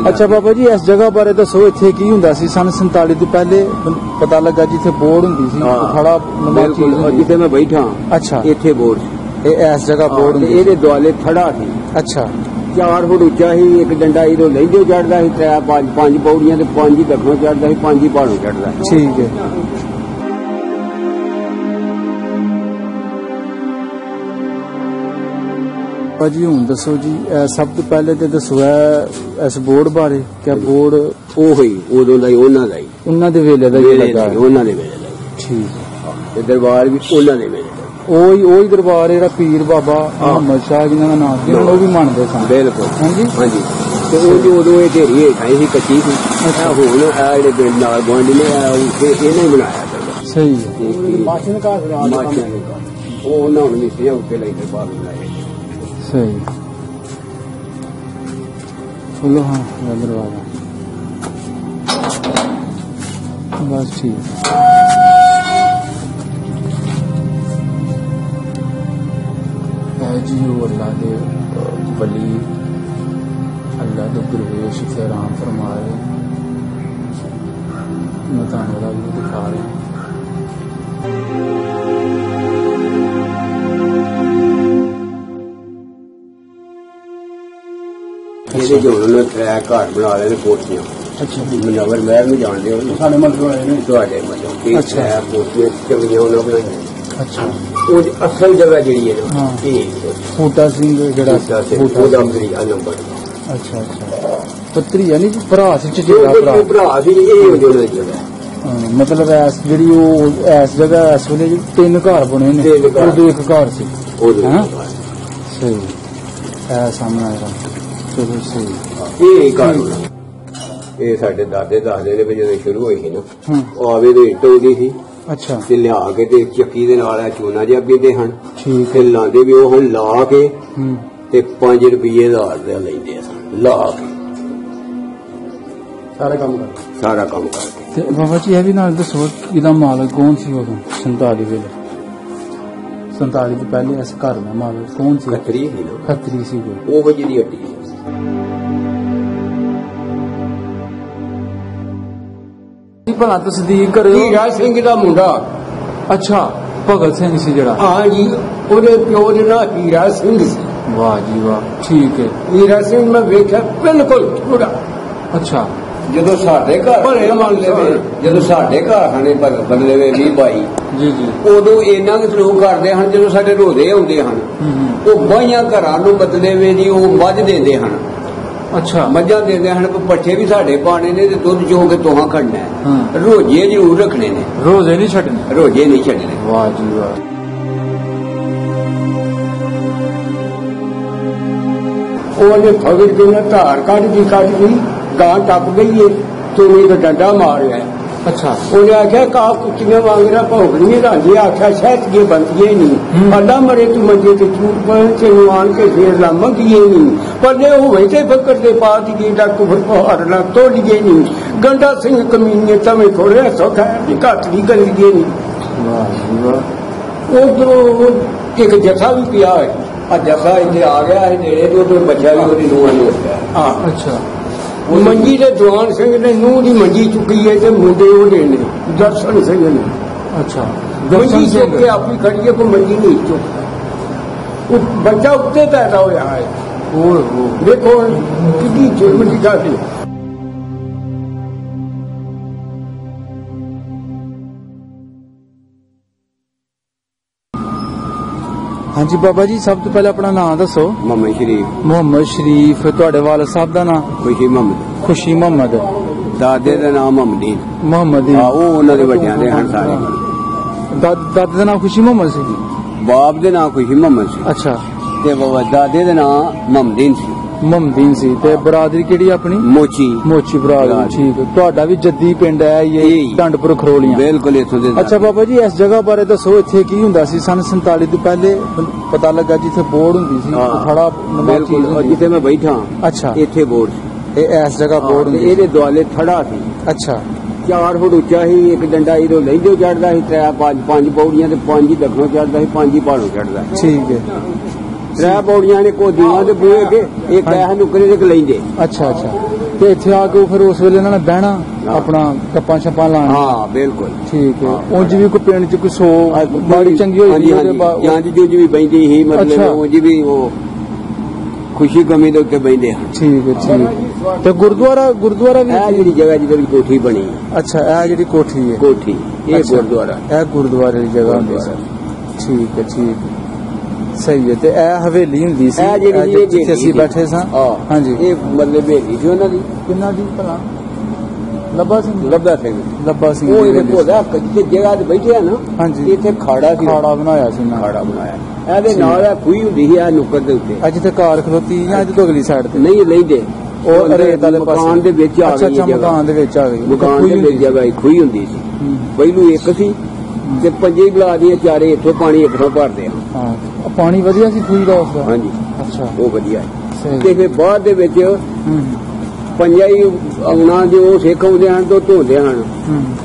अच्छा बाबा जी इस जगह बारे दसो इत्थे की हुंदा सी सन 47 तो पहले पता लगा जिथे बोर्ड हुंदी सी खड़ा जिथे मैं बैठा अच्छा इत्थे बोर्ड इस जगह बोर्ड ਇਹਦੇ ਦੁਆਲੇ ਖੜਾ ਸੀ अच्छा 4 ਫੁੱਟ ਉੱਚਾ ਸੀ ਇੱਕ ਡੰਡਾ ਇਹਦੋਂ ਲੈਂਦੇ ਚੜਦਾ ਸੀ 5 ਪੌੜੀਆਂ ਤੇ 5 ਹੀ ਦੱਖਣੋਂ ਚੜਦਾ ਸੀ 5 ਹੀ ਪਹਾੜੋਂ ਚੜਦਾ ठीक है भाजी हूं दसो जी सब तो पहले तो दसो इस बोर्ड बारे क्या बोर्ड ਉਹ ਹੋਈ ਉਦੋਂ ਦਾ ਹੀ ਉਹਨਾਂ ਦਾ ਹੀ उन्हां दे वेले दा ही लगा ਉਹਨਾਂ ਦੇ ਵੇਲੇ ਦਾ ठीक ਤੇ ਦਰਬਾਰ ਵੀ ਉਹਨਾਂ ਦੇ ਵੇਲੇ ਦਾ ਉਹੀ ਦਰਬਾਰ ਜਿਹੜਾ ਪੀਰ ਬਾਬਾ ਮੁਹੰਮਦ ਸ਼ਾਹ ਜਿਨ੍ਹਾਂ ਦਾ ਨਾਮ ਸੀ ਉਹ ਵੀ ਮੰਨਦੇ ਸਨ ਬਿਲਕੁਲ ਹਾਂਜੀ ਹਾਂਜੀ ਤੇ ਉਹ ਜੋ ਉਦੋਂ ਇਹ ਢੇਰੀ ਹੇਠਾਂ ਸੀ ਕੱਚੀ ਸੀ ਹੁਣ ਆ ਜਿਹੜੇ ਪਿੰਡ ਨਾਲ ਗੁਆਂਢੀ ਨੇ ਇਹਨੇ ਬਣਾਇਆ ਸਹੀ ਹੈ ਮਾਸ਼ਨ ਘਰ ਉਹ ਉਹਨਾਂ ਨੂੰ ਨਹੀਂ ਸੀ ਉੱਤੇ ਲਈ ਦਰਬਾਰ ਬਣਾਇਆ सही चलो हाँ दरवाजा बस ठीक है जी वो अल्लाह के वली अल्लाह के गुरवेश फैरान फरमा रहे मैं तुहानू भी दिखा रहा ਇਹਦੇ ਜੋ ਉਹਨਾਂ ਟਰੈਕ ਘਾਟ ਬਣਾ ਲਏ ਨੇ ਕੋਠੀਆਂ अच्छा ਮਨਵਰ ਮਹਿਰ ਨੂੰ ਜਾਣਦੇ ਹੋ ਸਾਡੇ ਮਤਲਬ ਆਏ ਨੇ ਤੁਹਾਡੇ ਮਤਲਬ ਕਿ ਅੱਛਾ ਕੋਠੀਆਂ ਚੰਗੀਆਂ ਉਹਨਾਂ ਬਣਾਈਆਂ अच्छा ਉਹ ਅਸਲ ਜਗ੍ਹਾ ਜਿਹੜੀ ਹੈ ਨਾ हाँ ਇਹ फूटा सिंह जड़ा ਉਹਦਾ ਮਰੀਆ ਨੰਬਰ अच्छा अच्छा पत्री यानी भरा से चचेरा भरा ਭਰਾ ਸੀ ਇਹ ਉਹਨਾਂ ਦੀ ਜਗ੍ਹਾ मतलब इस जेडी इस जगह इस वेले 3 घर बने ने उदो एक घर सी हां सही सामने आया चलो सही ਇਹ ਘਰ ਇਹ ਸਾਡੇ ਦਾਦੇ ਦੱਸਦੇ ਨੇ ਵੀ ਜਦੋਂ ਸ਼ੁਰੂ ਹੋਈ ਸੀ ਨਾ ਉਹ ਆਵੇ ਦੇ ਇੱਟ ਹੁੰਦੀ ਸੀ अच्छा ਤੇ ਲਿਆ ਕੇ ਤੇ ਚੱਕੀ ਦੇ ਨਾਲ ਆ ਚੂਨਾ ਜਿਹਾ ਪੀਂਦੇ ਹਨ ठीक ਤੇ ਲਾਉਂਦੇ ਵੀ ਉਹ ਹੁਣ ਲਾ ਕੇ ਤੇ 5 ਰੁਪਏ ਦਾ ਲੈਂਦੇ ਆ ਲਾ ਕੇ ਸਾਰਾ ਕੰਮ ਕਰਕੇ ਤੇ ਬਾਬਾ ਜੀ ਇਹ ਵੀ ਨਾਲ ਦੱਸੋ ਇਹਦਾ ਮਾਲਕ ਕੌਣ ਸੀ ਉਦੋਂ 47 ਵੇਲੇ 47 ਤੋਂ ਪਹਿਲੇ ਇਸ ਘਰ ਦਾ ਮਾਲਕ ਕੌਣ ਸੀ ਖੱਤਰੀ ਸੀ ਨਾ ਖੱਤਰੀ ਸੀ ਕੋਈ ਉਹ ਜਿਹੜੀ ਹੱਟੀ ਸੀ ਭਲਾ ਤਸਦੀਕ ਕਰਿਓ ਹੀਰਾ ਸਿੰਘ ਦਾ ਮੁੰਡਾ ਅੱਛਾ ਭਗਤ ਸਿੰਘ ਸੀ ਜਿਹੜਾ ਹਾਂ ਜੀ ਉਹਦੇ ਪਿਓ ਦੇ ਨਾਂ ਹੀਰਾ ਸਿੰਘ ਸੀ ਵਾਹ ਜੀ ਵਾਹ ਠੀਕ ਹੈ ਹੀਰਾ ਸਿੰਘ ਮੈਂ ਵੇਖਿਆ ਬਿਲਕੁਲ ਥੋੜਾ ਅੱਛਾ ਜਦੋਂ ਸਾਡੇ ਘਰ ਭਰੇ ਮੰਨ ਲਵੇ ਜਦੋਂ ਸਾਡੇ ਘਰ ਖਾਣੇ ਬਦਲੇ ਵੇ 20-22 ਜੀ ਜੀ ਉਦੋਂ ਇਹਨਾਂ ਦੇ ਸਲੂਕ ਕਰਦੇ ਹਨ ਜਦੋਂ ਸਾਡੇ ਰੋਜ਼ੇ ਆਉਂਦੇ ਹਨ ਉਹ ਬਾਈਆਂ ਘਰਾਂ ਨੂੰ ਬਦਲੇ ਵੇ ਦੀ ਉਹ ਮੱਝ ਦਿੰਦੇ ਹਨ ਅੱਛਾ ਮੱਝਾਂ ਦਿੰਦੇ ਹਨ ਪੱਠੇ ਵੀ ਸਾਡੇ ਪਾਣੇ ਨੇ ਤੇ ਦੁੱਧ ਚੋ ਕੇ ਤੋਹਾਂ ਕੱਢਣਾ ਹੈ ਰੋਜ਼ੇ ਜ਼ਰੂਰ ਰੱਖਣੇ ਨੇ ਰੋਜ਼ੇ ਨਹੀਂ ਛੱਡਣੇ ਰੋਜ਼ੇ ਨਹੀਂ ਛੱਡਣੇ ਵਾਹ ਜੀ ਵਾਹ ਉਹਨੇ ਫਗੜ ਕੇ ਨਾ ਧਾਰ ਕੱਢ ਗਈ ਗਾਂ ਟੱਪ ਗਈ ਏ ਤੋੜੀ ਦਾ ਡੰਡਾ ਮਾਰਿਆ ਅੱਛਾ ਉਹਨੇ ਆਖਿਆ ਕਾਹ ਕੁੱਤੀਆਂ ਵਾਂਗਰਾ ਭੌਂਕਣੀਆਂ ਰਾਂਝੇ ਆਖਿਆ ਸ਼ਾਇਦ ਇਹ ਬੰਦੀਆਂ ਨਹੀਂ ਅੱਲਾ ਮਰੇ ਤੂੰ ਮੰਜੇ ਤੇ ਚੂੜ ਪਏ ਤੇ ਆਣ ਕੇ ਫੇਰ ਲਾ ਮੰਗੀਏ ਨਹੀਂ ਪੱਲੇ ਹੋਵੇ ਤੇ ਫਕਰ ਦੇ ਬਾਤ ਦੀ ਦਾ ਕੁਫਰ ਪਹਾੜ ਨਾ ਤੋੜੀਏ ਨਹੀਂ ਗੰਡਾ ਸਿੰਘ ਕਮੀਨੇ ਤਵੇਂ ਖੋੜਿਆ ਸੋਖਾ ਦੀ ਘੱਟ ਦੀ ਗਲੀਏ ਨਹੀਂ ਵਾਹ ਜੀ ਵਾਹ ਉਧਰੋਂ ਇੱਕ ਜੱਥਾ ਵੀ ਪਿਆ ਹੈ ਆ ਜੱਥਾ ਇੱਥੇ ਆ ਗਿਆ ਹੈ ਨੇੜੇ ਤੋਂ ਬੱਚਾ ਵੀ ਉਹਦੀ ਨੂੰਹ ਨੂੰ ਹਾਂ ਅੱਛਾ ਮੰਜੀ ਦੇ ਜਵਾਨ ਸਿੰਘ ਨੇ ਨੂੰਹ ਦੀ ਮੰਜੀ ਚੁੱਕੀ ਹੈ ਤੇ ਮੁੰਡੇ ਉਹਦੇ ਨੇ ਦਰਸ਼ਨ ਸਿੰਘ ਨੇ ਅੱਛਾ ਮੰਜੀ ਚੁੱਕ ਕੇ ਆਪੀ ਖੜੀਏ ਕੋਈ ਮੰਜੀ ਨਹੀਂ ਚੁੱਕ ਉਹ ਬੱਚਾ ਉੱਤੇ ਪੈਦਾ ਹੋਇਆ ਹੈ ਓਏ ਦੇਖੋ ਕਿੰਨੀ ਜ਼ੁਲਮ ਦੀ ਗੱਲ ਹੈ हाँ जी बाबा जी सब तो पहले अपना नाम दसो मोहम्मद शरीफ ਤੁਹਾਡੇ ਵਾਲਿਦ ਸਾਹਿਬ ਦਾ ਨਾਮ ਖੁਸ਼ੀ ਮੁਹੰਮਦ ਦਾਦੇ ਦਾ ਨਾਮ ਮੁਹੰਮਦ ਉਹ ਉਹਨਾਂ ਦੇ ਵੱਡਿਆਂ ਦੇ ਹਨ ਸਾਰੇ ਦਾਦੇ ਦਾ ਨਾਮ ਖੁਸ਼ੀ ਮੁਹੰਮਦ ਸੀ ਬਾਪ ਦੇ ਨਾਮ ਖੁਸ਼ੀ ਮੁਹੰਮਦ ਸੀ ਅੱਛਾ ਤੇ ਦਾਦੇ ਦਾ ਨਾਮ ਮਮਦੀਨ ਸੀ ਤੇ ਬਰਾਦਰੀ ਕਿਹੜੀ ਆਪਣੀ ਮੋਚੀ ਬਰਾਦਰੀ ਠੀਕ ਤੁਹਾਡਾ ਵੀ ਜੱਦੀ ਪਿੰਡ ਹੈ ਇਹ ਢੰਡਪੁਰ ਖਰੋਲੀਆਂ ਬਿਲਕੁਲ ਇੱਥੋਂ ਦੇ ਅੱਛਾ ਬਾਬਾ ਜੀ ਇਸ ਜਗ੍ਹਾ ਬਾਰੇ ਦੱਸੋ ਇੱਥੇ ਕੀ ਹੁੰਦਾ ਸੀ ਸਨ 47 ਤੋਂ ਪਹਿਲੇ ਪਤਾ ਲੱਗਾ ਜਿੱਥੇ ਬੋਰਡ ਹੁੰਦੀ ਸੀ ਖੜਾ ਬਿਲਕੁਲ ਜਿੱਥੇ ਮੈਂ ਬੈਠਾ ਅੱਛਾ ਇੱਥੇ ਬੋਰਡ ਇਹ ਇਸ ਜਗ੍ਹਾ ਬੋਰਡ ਹੁੰਦੀ ਇਹਦੇ ਦੁਆਲੇ ਥੜਾ ਸੀ ਅੱਛਾ 4 ਫੁੱਟ ਉੱਚਾ ਸੀ ਇੱਕ ਡੰਡਾ ਇਹਦੋਂ ਲੈਂਦੇ ਚੜਦਾ ਸੀ 5 ਪੌੜੀਆਂ ਤੇ 5 ਹੀ ਦੱਖਣੋਂ ਚੜਦਾ ਸੀ 5 ਹੀ ਪਹਾੜੋਂ ਚੜਦਾ ਠੀਕ ਹੈ त्रै पौड़ियां ने कोदियां दे बूहे के एक ऐ नुकरे दे लेंदे। अच्छा ते इत्थे आके फिर उस वेले इन्हां ने बहना अपना गप्पां शप्पां लाना। हाँ बिल्कुल ठीक है। उंज भी कोई पिंड च कोई सौ बड़ी चंगी होई जी भी बहिंदी ही मतलब उंज भी वो खुशी गमी दे उत्ते बहिंदे। ठीक है। ते गुरुद्वारा भी जेहड़ी जगह जिधर कोठी बनी। अच्छा ए जेहड़ी कोठी है कोठी ये गुरुद्वारा ए गुरुद्वारे दी जगह होंदी सी। ठीक है सही है। ते ए हवेली हुंदी सी जिथे असीं बैठे सां। हां जी ये मतलब हवेली सी उन्हां दी। किन्ना दी भला ਲੱਭਾ ਸਿੰਘ ਉਹ ਇਹਦੇ ਕੋਲ ਜਿੱਥੇ ਜਗ੍ਹਾ ਤੇ ਬੈਠੇ ਆ ਨਾ। ਹਾਂਜੀ ਇੱਥੇ ਖਾੜਾ ਬਣਾਇਆ ਸੀ ਖਾੜਾ ਬਣਾਇਆ ਇਹਦੇ ਨਾਲ ਆ ਖੂਹੀ ਹੁੰਦੀ ਸੀ ਆ ਨੁੱਕਰ ਦੇ ਉੱਤੇ। ਅੱਜ ਤੇ ਕਾਰ ਖਲੋਤੀ ਜਾਂ ਅੱਜ ਤੋਂ ਅਗਲੀ ਸਾਈਡ ਤੇ ਨਹੀਂ ਲੈਂਦੇ ਉਹ ਰੇਤ ਵਾਲੇ ਪਾਸੇ ਮਕਾਨ ਦੇ ਵਿੱਚ ਆ ਗਈ। ਅੱਛਾ ਮਕਾਨ ਦੇ ਵਿੱਚ ਆ ਗਈ। ਮਕਾਨ ਦੇ ਵਿੱਚ ਜਗ੍ਹਾ ਖੂਹੀ ਹੁੰਦੀ ਸੀ ਪਹਿਲੂ ਇੱਕ ਸੀ ਤੇ ਪੰਜੇ ਬਲਾ ਦੀਆਂ ਚਾਰੇ ਇੱਥੋਂ ਪਾਣੀ ਇੱਥੋਂ ਭਰਦੇ ਆ। ਹਾਂ ਪਾਣੀ ਵਧੀਆ ਸੀ ਖੂਹੀ ਦਾ ਉਸਦਾ। ਹਾਂਜੀ ਅੱਛਾ ਉਹ ਵਧੀਆ ਤੇ ਫਿਰ ਬਾਅਦ ਦੇ ਵਿੱਚ ਪੰਜਾ ਹੀ ਆਉਣਾ ਜੋ ਸਿੱਖ ਆਉਂਦੇ ਹਨ ਤੋਂ ਧੋਂਦੇ ਹਨ।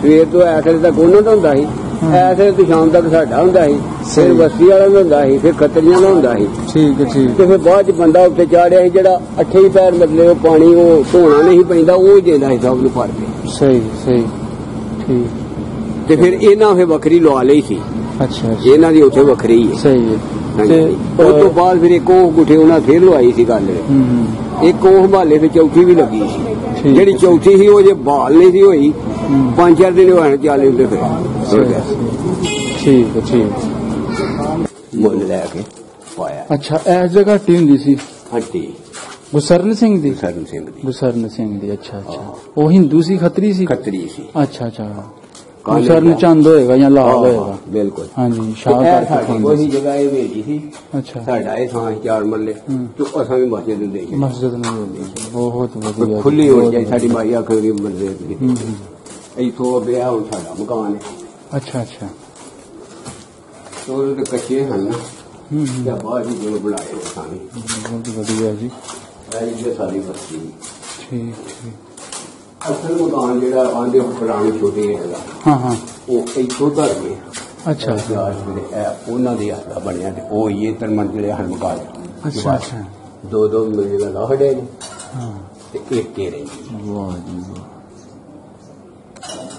ਸਵੇਰ ਤੋਂ ਐਸੇ ਤੱਕ ਉਹਨਾਂ ਦਾ ਹੁੰਦਾ ਸੀ ਐਸੇ ਤੋਂ ਸ਼ਾਮ ਤੱਕ ਸਾਡਾ ਹੁੰਦਾ ਸੀ। ਫਿਰ ਬਸਤੀ ਵਾਲਾ ਦਾ ਹੁੰਦਾ ਸੀ ਫਿਰ ਖੱਤਰੀਆਂ ਦਾ ਹੁੰਦਾ ਸੀ। ਠੀਕ ਤੇ ਫਿਰ ਬਾਅਦ ਚ ਬੰਦਾ ਉੱਤੇ ਚਾੜਿਆ ਸੀ ਜਿਹੜਾ 8 ਪੈਰ ਮਤਲਬ ਉਹ ਪਾਣੀ ਉਹ ਧੋਣਾ ਨਹੀਂ ਪੈਂਦਾ ਉਹ ਹੀ ਦਿੰਦਾ ਸੀ ਸਭ ਨੂੰ ਭਰ ਕੇ। ਸਹੀ ਠੀਕ ਤੇ ਫਿਰ ਇਹਨਾਂ ਫਿਰ ਵੱਖਰੀ ਲਵਾ ਲਈ ਸੀ। ਅੱਛਾ ਇਹਨਾਂ ਦੀ ਉੱਥੇ ਵੱਖਰੀ ਹੈ। ਸਹੀ ਹੈ। ਤੇ ਉਸ ਤੋਂ ਬਾਅਦ ਫਿਰ ਇੱਕ ਉਹ ਗੁੱਠੇ ਉਹਨਾਂ ਫੇਰ ਲਵਾਈ ਸੀ ਗੱਲ। ਇੱਕ ਉਹ ਹਵਾਲੇ ਤੇ ਚੌਥੀ ਵੀ ਲੱਗੀ ਸੀ। ਜਿਹੜੀ ਚੌਥੀ ਸੀ ਉਹ ਜੇ ਬਹਾਲ ਨਹੀਂ ਸੀ ਹੋਈ 5-4 ਦਿਨ ਹੋਏ ਚਾਲੇ ਹੁੰਦੇ ਫਿਰ। ਠੀਕ ਮੁੱਲ ਲੈ ਕੇ ਪਾਇਆ। ਅੱਛਾ ਇਸ ਜਗ੍ਹਾ ਹੱਟੀ ਹੁੰਦੀ ਸੀ। ਹੱਟੀ ਗੁਰਸਰਨ ਸਿੰਘ ਦੀ। ਗੁਰਸਰਨ ਸਿੰਘ ਦੀ। ਅੱਛਾ ਉਹ ਹਿੰਦੂ ਸੀ ਖੱਤਰੀ ਸੀ। ਅੱਛਾ ਗੁਰਸਰਨ ਚੰਦ ਹੋਏਗਾ ਜਾਂ ਲਾਲ ਹੋਏਗਾ। ਬਿਲਕੁਲ ਹਾਂਜੀ ਸ਼ਾਹ ਕਰਕੇ ਉਹੀ ਜਗ੍ਹਾ ਇਹ ਵੇਚੀ ਸੀ। ਅੱਛਾ ਸਾਡਾ ਇਹ ਥਾਂ 4 ਮਰਲੇ ਤੇ ਅਸਾਂ ਵੀ ਮਸਜਿਦ ਨੂੰ ਦੇ ਮਸਜਿਦ ਨੂੰ ਬਹੁਤ ਵਧੀਆ ਖੁੱਲੀ ਹੋ ਜਾਏ ਸਾਡੀ ਮਾਈ ਆਖਰੀ ਮਸਜਿਦ ਇੱਥੋਂ ਅੱਗੇ ਹੁਣ ਸਾਡਾ ਮਕਾਨ ਹੈ। ਅੱਛਾ ਉਹ ਤੇ ਕੱਚੇ ਹਨ ਜਾਂ ਬਾਅਦ ਹੀ ਜੋ ਬਣਾਏ ਸਾਨੇ ਬਹੁਤ ਵਧੀਆ ਜੀ। ਇਹ ਸਾਰੀ ਬਸਤੀ ਠੀਕ ਅਸਲ ਮਕਾਨ ਜਿਹੜਾ ਆਂਦੇ ਪੁਰਾਣੇ ਛੋਟੇ ਹੈਗਾ। ਹਾਂ ਉਹ ਇੱਥੋਂ ਧਰ ਗਏ। ਅੱਛਾ ਉਹਨਾਂ ਦੇ ਹੱਥ ਬਣਿਆ ਤੇ ਉਹ ਇਹ ਤਰਮੰਜ਼ਿਲੇ ਹਨ ਮਕਾਨ। ਅੱਛਾ ਦੋ ਮੰਜ਼ਿਲਾਂ ਲਾਹੜੇ ਨੇ ਤੇ ਇੱਕ ਹੀ ਰਹੀ। ਵਾਹ ਜੀ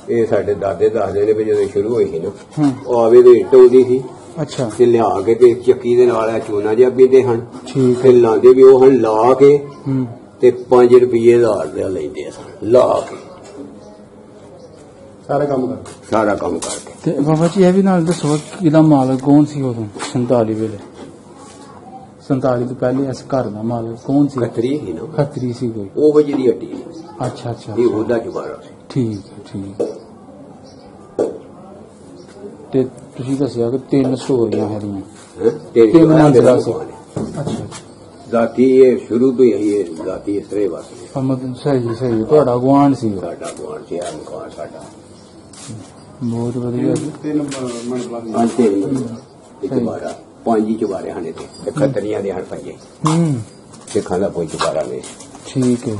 ਇਹ ਸਾਡੇ ਦਾਦੇ ਦੱਸਦੇ ਨੇ ਵੀ ਜਦੋਂ ਸ਼ੁਰੂ ਹੋਈ ਸੀ ਨਾ ਉਹ ਆਵੇ ਦੇ ਇੱਟ ਆਉਂਦੀ ਸੀ। ਅੱਛਾ ਤੇ ਲਿਆ ਕੇ ਤੇ ਚੱਕੀ ਦੇ ਨਾਲ ਚੂਨਾ ਜਿਹਾ ਪੀਂਦੇ ਹਨ। ਠੀਕ ਤੇ ਲਾਉਂਦੇ ਵੀ ਉਹ ਹਨ ਲਾ ਕੇ ਤੇ 5 ਰੁਪਏ ਦਾ ਲੈਂਦੇ ਸਨ ਲਾ ਕੇ ਸਾਰਾ ਕੰਮ ਕਰਕੇ। ਤੇ ਬਾਬਾ ਜੀ ਇਹ ਵੀ ਨਾਲ ਦੱਸੋ ਇਹਦਾ ਮਾਲਕ ਕੌਣ ਸੀ ਉਦੋਂ 47 ਵੇਲੇ 47 ਤੋਂ ਪਹਿਲੇ ਇਸ ਘਰ ਦਾ ਮਾਲਕ ਕੌਣ ਸੀ? ਖੱਤਰੀ ਸੀ ਕੋਈ ਉਹ ਜਿਹੜੀ ਹੱਟੀ। ਅੱਛਾ ਇਹ ਉਹਦਾ ਜਵਾਰਾ ਸੀ। ਠੀਕ ਤੇ ਤੁਸੀਂ ਦੱਸਿਆ ਕਿ 3 ਸਟੋਰੀਆਂ ਹੈਗੀਆਂ। 3 ਮੰਜ਼ਿਲਾ ਸੀ। ਅੱਛਾ ਜ਼ਾਤੀ ਇਹ ਸ਼ੁਰੂ ਤੋਂ ਹੀ ਇਹ ਜ਼ਾਤੀ ਇਸ ਤਰ੍ਹਾਂ ਵਾਸਤੇ। ਸਹੀ ਤੁਹਾਡਾ ਗੁਆਂਢ ਸੀ। ਸਾਡਾ ਗੁਆਂਢ ਸੀ ਆ ਮਕਾਨ ਸਾਡਾ ਬਹੁਤ ਵਧੀਆ ਜੀ। 3 ਚੁਬਾਰਾ 5 ਚੁਬਾਰੇ ਹਨ ਤੇ ਖੱਤਰੀਆਂ ਦੇ ਹਨ 5 ਸਿੱਖਾਂ ਦਾ ਕੋਈ ਚੁਬਾਰਾ ਨਹੀਂ। ਠੀਕ ਹੈ।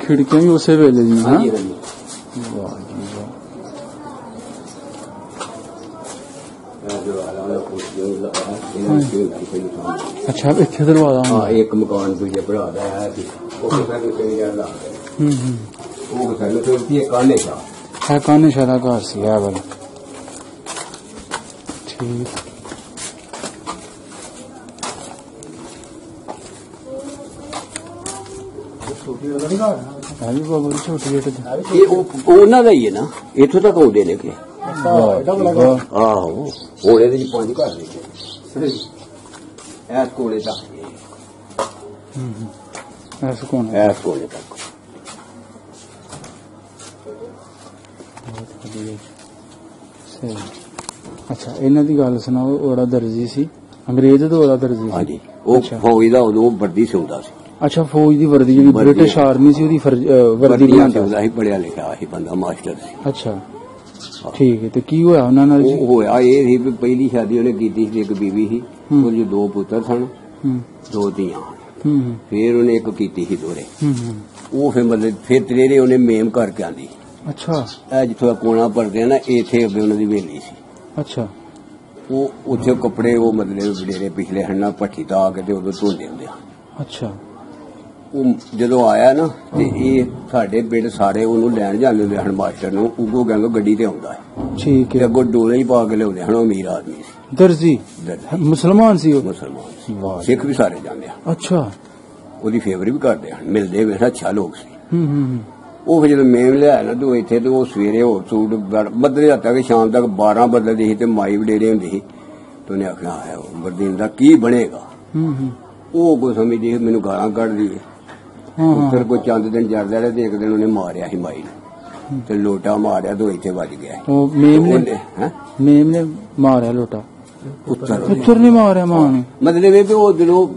खिड़कियां भी उसे वेले दी। हाँ जी वाह जी वाह। अच्छा इतने दरवाजा। हाँ एक मकान दूजे भरा दा है काने शाह घर सी है वाला। ठीक ਉਹਨਾਂ ਦਾ ਹੀ ਹੈ ਨਾ ਇੱਥੋਂ ਤੱਕ ਆਉਂਦੇ ਨੇ ਕਿ ਆਹੋ ਕੋਲੇ ਦੇ 5 ਘਰ ਨੇ ਐਸ ਕੋਲੇ ਤੱਕ ਐਸ ਕੋਲੇ ਤੱਕ। ਅੱਛਾ ਇਹਨਾਂ ਦੀ ਗੱਲ ਸੁਣਾਓ। ਉਹਦਾ ਦਰਜੀ ਸੀ ਅੰਗਰੇਜ਼ ਤੋਂ ਉਹਦਾ ਦਰਜੀ। ਹਾਂਜੀ ਉਹ ਫੌਜ ਦਾ ਉਦੋਂ ਵਰਦੀ ਸਿਉਂਦਾ ਸੀ। ਅੱਛਾ ਫੌਜ ਦੀ ਵਰਦੀ ਜਿਹੜੀ ਬ੍ਰਿਟਿਸ਼ ਆਰਮੀ ਸੀ ਉਹਦੀ ਵਰਦੀ ਬਣਾਉਂਦਾ ਸੀ। ਪੜਿਆ ਲਿਖਿਆ ਸੀ ਬੰਦਾ ਮਾਸਟਰ ਸੀ। ਅੱਛਾ ਠੀਕ ਹੈ। ਤੇ ਕੀ ਹੋਇਆ ਉਹਨਾਂ ਨਾਲ? ਹੋਇਆ ਇਹ ਸੀ ਵੀ ਪਹਿਲੀ ਸ਼ਾਦੀ ਉਹਨੇ ਕੀਤੀ ਸੀ। ਇੱਕ ਬੀਵੀ ਸੀ ਉਹਦੇ 2 ਪੁੱਤਰ ਸਨ 2 ਧੀਆਂ। ਫਿਰ ਉਹਨੇ ਇੱਕ ਕੀਤੀ ਸੀ ਦੋਰੇ। ਉਹ ਫਿਰ ਮਤਲਬ ਫਿਰ ਤੇਰੇ ਉਹਨੇ ਮੇਮ ਕਰਕੇ ਆਂਦੀ। ਅੱਛਾ ਇਹ ਜਿੱਥੋਂ ਕੋਣਾ ਭਰਦੇ ਆ ਨਾ, ਇੱਥੇ ਅੱਗੇ ਉਹਨਾਂ ਦੀ ਹਵੇਲੀ ਸੀ। ਅੱਛਾ ਉਹ ਉੱਥੇ ਕੱਪੜੇ ਉਹ ਮਤਲਬ ਵਡੇਰੇ ਪਿਛਲੇ ਹੰਨਾ ਭੱਠੀ ਤਾਂ ਆ ਕੇ ਤੇ ਉਦੋਂ ਧੋਂਦੇ ਹੁੰਦੇ ਆ। ਅੱਛਾ ਉਹ ਜਦੋਂ ਆਇਆ ਨਾ ਤੇ ਇਹ ਸਾਡੇ ਪਿੰਡ ਸਾਰੇ ਉਹਨੂੰ ਲੈਣ ਜਾਂਦੇ ਹੁੰਦੇ ਹਨ ਮਾਸਟਰ ਨੂੰ। ਉਗੋ ਗੰਗ ਗੱਡੀ ਤੇ ਆਉਂਦਾ ਹੈ। ਠੀਕ ਹੈ। ਅੱਗੋਂ ਡੋਲੇ ਹੀ ਪਾ ਕੇ ਲਿਆਉਂਦੇ ਹਨ। ਅਮੀਰ ਆਦਮੀ ਸੀ। ਦਰਜੀ ਮੁਸਲਮਾਨ ਸੀ ਉਹ? ਮੁਸਲਮਾਨ ਸੀ। ਸਿੱਖ ਵੀ ਸਾਰੇ ਜਾਂਦੇ ਆ। ਅੱਛਾ ਉਹਦੀ ਫੇਵਰ ਵੀ ਕਰਦੇ ਹਨ, ਮਿਲਦੇ ਵੇ ਅੱਛਾ ਲੋਕ ਸੀ। ਹੂੰ। ਉਹ ਫਿਰ ਜਦੋਂ ਮੇਮ ਲਿਆਇਆ ਨਾ ਤੂੰ ਇੱਥੇ ਤੇ ਉਹ ਸਵੇਰੇ ਹੋਰ ਸੂਟ ਬੱਦਲੇ ਹੱਥਾਂ ਕਿ ਸ਼ਾਮ ਤੱਕ 12 ਬਦਲਦੀ ਸੀ ਤੇ ਮਾਈ ਵਡੇਰੇ ਹੁੰਦੀ ਸੀ। ਤੇ ਉਹਨੇ ਆਖਿਆ ਹੈ ਉਹ ਬਰਦੀਨ ਦਾ ਕੀ ਬਣੇਗਾ। ਉਹ ਕੋਈ ਸਮਝਦੀ ਮੈਨੂੰ ਗਾਲਾਂ ਕੱਢਦੀ ਹੈ। ਫਿਰ ਕੋਈ ਚੰਦ ਦਿਨ ਜਰਦਾ ਰਿਹਾ ਤੇ ਇੱਕ ਦਿਨ ਉਹਨੇ ਮਾਰਿਆ ਸੀ ਮਾਈ ਨੂੰ ਤੇ ਲੋਟਾ ਮਾਰਿਆ ਤੇ ਇੱਥੇ ਵੱਜ ਗਿਆ। ਉਹ ਮੇਮ ਨੇ ਮਾਰਿਆ ਲੋਟਾ? ਪੁੱਤਰ ਨੇ ਮਾਰਿਆ ਮਾਂ ਨੇ? ਮਤਲਬ ਇਹ ਉਹ ਜਦੋਂ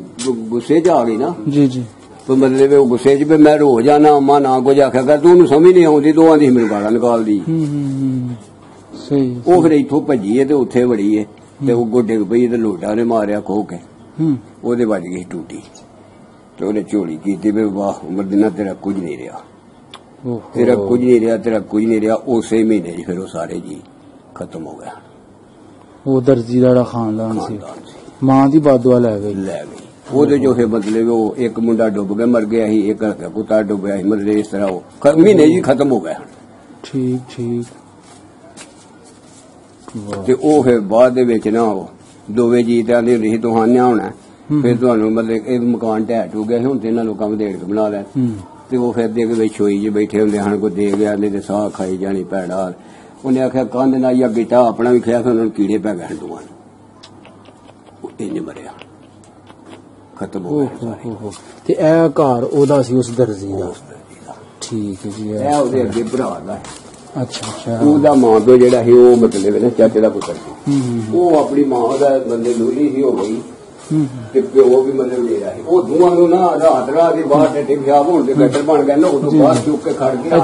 ਗੁੱਸੇ ਚ ਆ ਗਈ ਨਾ। ਜੀ ਮਤਲਬ ਉਹ ਗੁੱਸੇ ਚ ਵੀ ਮੈਂ ਰੋ ਜਾਣਾ ਅੰਮਾ ਨਾ ਕੁਝ ਆਖਿਆ ਕਰ, ਤੂੰ ਉਹਨੂੰ ਸਮਝ ਨਹੀਂ ਆਉਂਦੀ, ਤੂੰ ਆਂਦੀ ਮੈਨੂੰ ਗਾਲਾਂ ਨਿਕਾਲਦੀ। ਸਹੀ। ਉਹ ਫਿਰ ਇੱਥੋਂ ਭੱਜੀ ਹੈ ਤੇ ਉੱਥੇ ਵੜੀ ਹੈ ਤੇ ਉਹ ਗੋਡੇ ਪਈ ਤੇ ਲੋਟਾ ਨੇ ਮਾਰਿਆ ਖੋ ਕੇ। ਉਹਦੇ ਵੱਜ ਗਈ ਟੂਟੀ ਤੇ ਉਹਨੇ ਝੋਲੀ ਕੀਤੀ ਵੀ ਵਾਹ ਮਰਦੀਨਾ ਤੇਰਾ ਕੁਝ ਨਹੀਂ ਰਿਹਾ, ਤੇਰਾ ਕੁਝ ਨਹੀਂ ਰਿਹਾ, ਤੇਰਾ ਕੁਝ ਨਹੀਂ ਰਿਹਾ। ਉਸੇ ਮਹੀਨੇ ਚ ਫਿਰ ਉਹ ਸਾਰੇ ਜੀ ਖਤਮ ਹੋ ਗਿਆ। ਉਹ ਦਰਜੀ ਦਾ ਖਾਨਦਾਨ ਸੀ, ਮਾਂ ਦੀ ਬਾਦੂਆ ਲੈ ਗਈ। ਉਹਦੇ ਜੋ ਫਿਰ ਮਤਲਬ ਉਹ ਇੱਕ ਮੁੰਡਾ ਡੁੱਬ ਕੇ ਮਰ ਗਿਆ ਸੀ, ਇੱਕ ਕੁੱਤਾ ਡੁੱਬਿਆ ਸੀ। ਮਤਲਬ ਇਸ ਤਰ੍ਹਾਂ ਉਹ ਮਹੀਨੇ ਜੀ ਖਤਮ ਹੋ ਗਿਆ। ਠੀਕ। ਤੇ ਉਹ ਫਿਰ ਬਾਅਦ ਦੇ ਵਿੱਚ ਨਾ ਉਹ ਦੋਵੇਂ ਜੀ ਤੇ ਆਂਦੇ ਹੁੰਦੇ ਸੀ ਤੁਹਾਨਿਆ ਹੋਣਾ, ਫਿਰ ਤੁਹਾਨੂੰ ਮਤਲਬ ਇਹ ਮਕਾਨ ਢਹਿ ਟੂ ਗਿਆ ਸੀ, ਹੁਣ ਤੇ ਇਹਨਾਂ ਲੋਕਾਂ ਵਧੇੜ ਕੇ ਬਣਾ ਲਿਆ। ਤੇ ਉਹ ਫਿਰ ਦੇ ਵਿੱਚ ਛੋਈ ਜੇ ਬੈਠੇ ਹੁੰਦੇ ਹਨ, ਕੋਈ ਦੇ ਗਿਆ ਨਹੀਂ ਤੇ ਸਾਹ ਖਾਈ ਜਾਣੀ ਭੈੜਾ। ਉਹਨੇ ਆਖਿਆ ਕੰਧ ਨਾਲ ਜਾਂ ਗਿੱਟਾ ਆਪਣਾ ਵੀ ਖਿਆ, ਫਿਰ ਉਹਨਾਂ ਨੂੰ ਕੀੜੇ ਪੈ ਗਏ ਦੋਵਾਂ ਨੂੰ। ਇੰਜ ਮਰਿਆ, ਖਤਮ ਹੋ ਗਿਆ। ਤੇ ਇਹ ਘਰ ਉਹਦਾ ਸੀ ਉਸ ਦਰਜੀ ਦਾ? ਠੀਕ ਹੈ ਜੀ। ਇਹ ਉਹਦੇ ਅੱਗੇ ਭਰਾ ਦਾ। ਅੱਛਾ। ਉਹਦਾ ਮਾਂ ਪਿਓ ਜਿਹੜਾ ਸੀ ਉਹ ਮਤਲਬ ਚਾਚੇ ਦਾ ਪੁੱਤਰ ਸੀ। ਉਹ ਆਪਣੀ ਮਾਂ ਦਾ ਬੰਦੇ ਲੂਲੀ ਸੀ ਹੋ ਗਈ ਤੇ ਪਿਓ ਵੀ ਮਤਲਬ ਮੇਰਾ ਸੀ। ਉਹ ਦੋਵਾਂ ਨੂੰ ਨਾ ਰਾਤ ਦੀ ਬਾਹਰ ਟੱਟੇ ਪਿਆਬ ਹੋਣ ਦੇ ਗੱਟਰ ਬਣ ਗਏ ਨਾ, ਉਦੋਂ ਬਾਹਰ ਚੁੱਕ ਕੇ ਖੜ ਗਿਆ।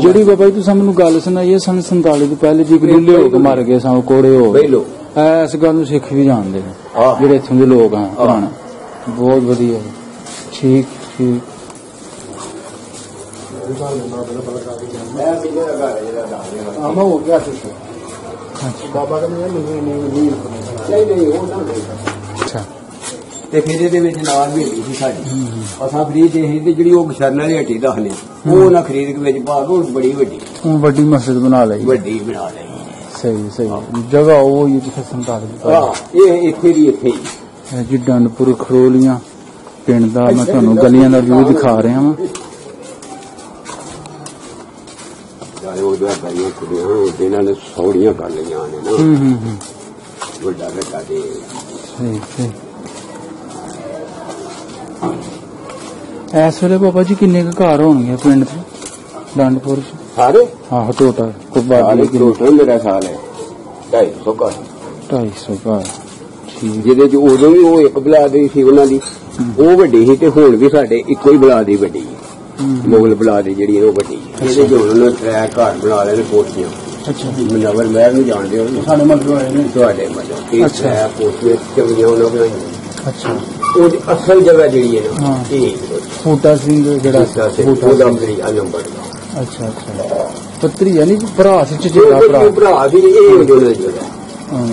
ਜਿਹੜੀ ਬਾਬਾ ਜੀ ਤੁਸੀਂ ਮੈਨੂੰ ਗੱਲ ਸੁਣਾਈ ਹੈ ਸਨ 47 ਤੋਂ ਪਹਿਲੇ ਜੀ ਗਰੀਲੇ ਹੋ ਕੇ ਮਰ ਗਏ ਸਨ, ਕੋੜੇ ਹੋ ਗਏ। ਇਸ ਗੱਲ ਨੂੰ ਸਿੱਖ ਵੀ ਜਾਣਦੇ ਨੇ ਜਿਹੜੇ ਇੱਥੋਂ ਦੇ ਲੋਕ ਆ ਪੁਰਾਣੇ। ਬਹੁਤ ਵਧੀਆ। ਠੀਕ। ਹੋ ਗਿਆ ਬਾਬਾ ਦਾ ਅੱਛਾ। ਤੇ ਫਿਰ ਇਹਦੇ ਵਿੱਚ ਨਾਲ ਵੀ ਸੀ ਸਾਡੀ, ਅਸਾਂ ਫਰੀਦ ਸੀ ਤੇ ਜਿਹੜੀ ਉਹ ਸ਼ਰਨ ਵਾਲੀ ਹੱਟੀ ਦੱਸਦੇ ਉਹ ਨਾ ਖਰੀਦ ਕੇ ਵਿੱਚ ਪਾ ਕੇ ਬੜੀ ਵੱਡੀ ਮਸਜਿਦ ਬਣਾ ਲਈ। ਸਹੀ ਜਗ੍ਹਾ ਉਹ ਹੀ ਜਿੱਥੇ 47। ਇਹ ਇੱਥੇ ਦੀ ਇੱਥੇ ਹੀ ਜੀ ਡੰਡਪੁਰ ਖਰੋਲੀਆਂ ਪਿੰਡ ਦਾ ਮੈਂ ਤੁਹਾਨੂੰ ਗਲੀਆਂ ਦਾ ਵਿਊ ਦਿਖਾ ਰਿਹਾ ਵਾਂ। ਇਹਨਾਂ ਨੇ ਸੌੜੀਆਂ ਕਰ ਲਈਆਂ ਨੇ ਨਾ ਵੱਡਾ ਘਟਾ ਦੇ। ਸਹੀ। ਇਸ ਵੇਲੇ ਬਾਬਾ ਜੀ ਕਿੰਨੇ ਕੁ ਘਰ ਹੋਣਗੇ ਪਿੰਡ ਚ ਡੰਡਪੁਰ ਚ? ਸਾਰੇ ਆਹੋ ਟੋਟਲ ਮੇਰਾ ਸਾਲ ਹੈ 250 ਘਰ। 250 ਘਰ। ਜਿਹਦੇ ਚ ਉਦੋਂ ਵੀ ਉਹ ਇੱਕ ਬਲਾਦ ਸੀ ਉਹਨਾਂ ਦੀ, ਉਹ ਵੱਡੀ ਸੀ ਤੇ ਹੁਣ ਵੀ ਸਾਡੇ ਇੱਕੋ ਹੀ ਬਲਾਦ ਦੀ ਵੱਡੀ ਮੁਗਲ ਬਲਾਦ ਜਿਹੜੀ ਉਹ ਵੱਡੀ। ਇਹਦੇ ਚ ਉਹਨਾਂ ਟਰੈਕ ਘਰ ਬਣਾ ਲਏ ਨੇ, ਕੋਠੀਆਂ। ਮਨਵਰ ਮਹਿਰ ਨੂੰ ਜਾਣਦੇ ਹੋ? ਸਾਡੇ ਮਤਲਬ ਤੁਹਾਡੇ ਮਤਲਬ ਕੋਠੀਆਂ ਚੰਗੀਆਂ ਉਹਨਾਂ ਬਣਾਈਆਂ। ਅੱਛਾ। ਉਹਦੀ ਅਸਲ ਜਗ੍ਹਾ ਜਿਹੜੀ ਹੈ ਨਾ ਬੂਟਾ ਸਿੰਘ ਜਿਹੜਾ ਉਹਦਾ ਨੰਬਰ। ਅੱਛਾ। ਪੱਤਰੀ ਯਾਨੀ ਭਰਾ ਸੀ ਚਚੇਰਾ ਭਰਾ ਸੀ। ਇਹ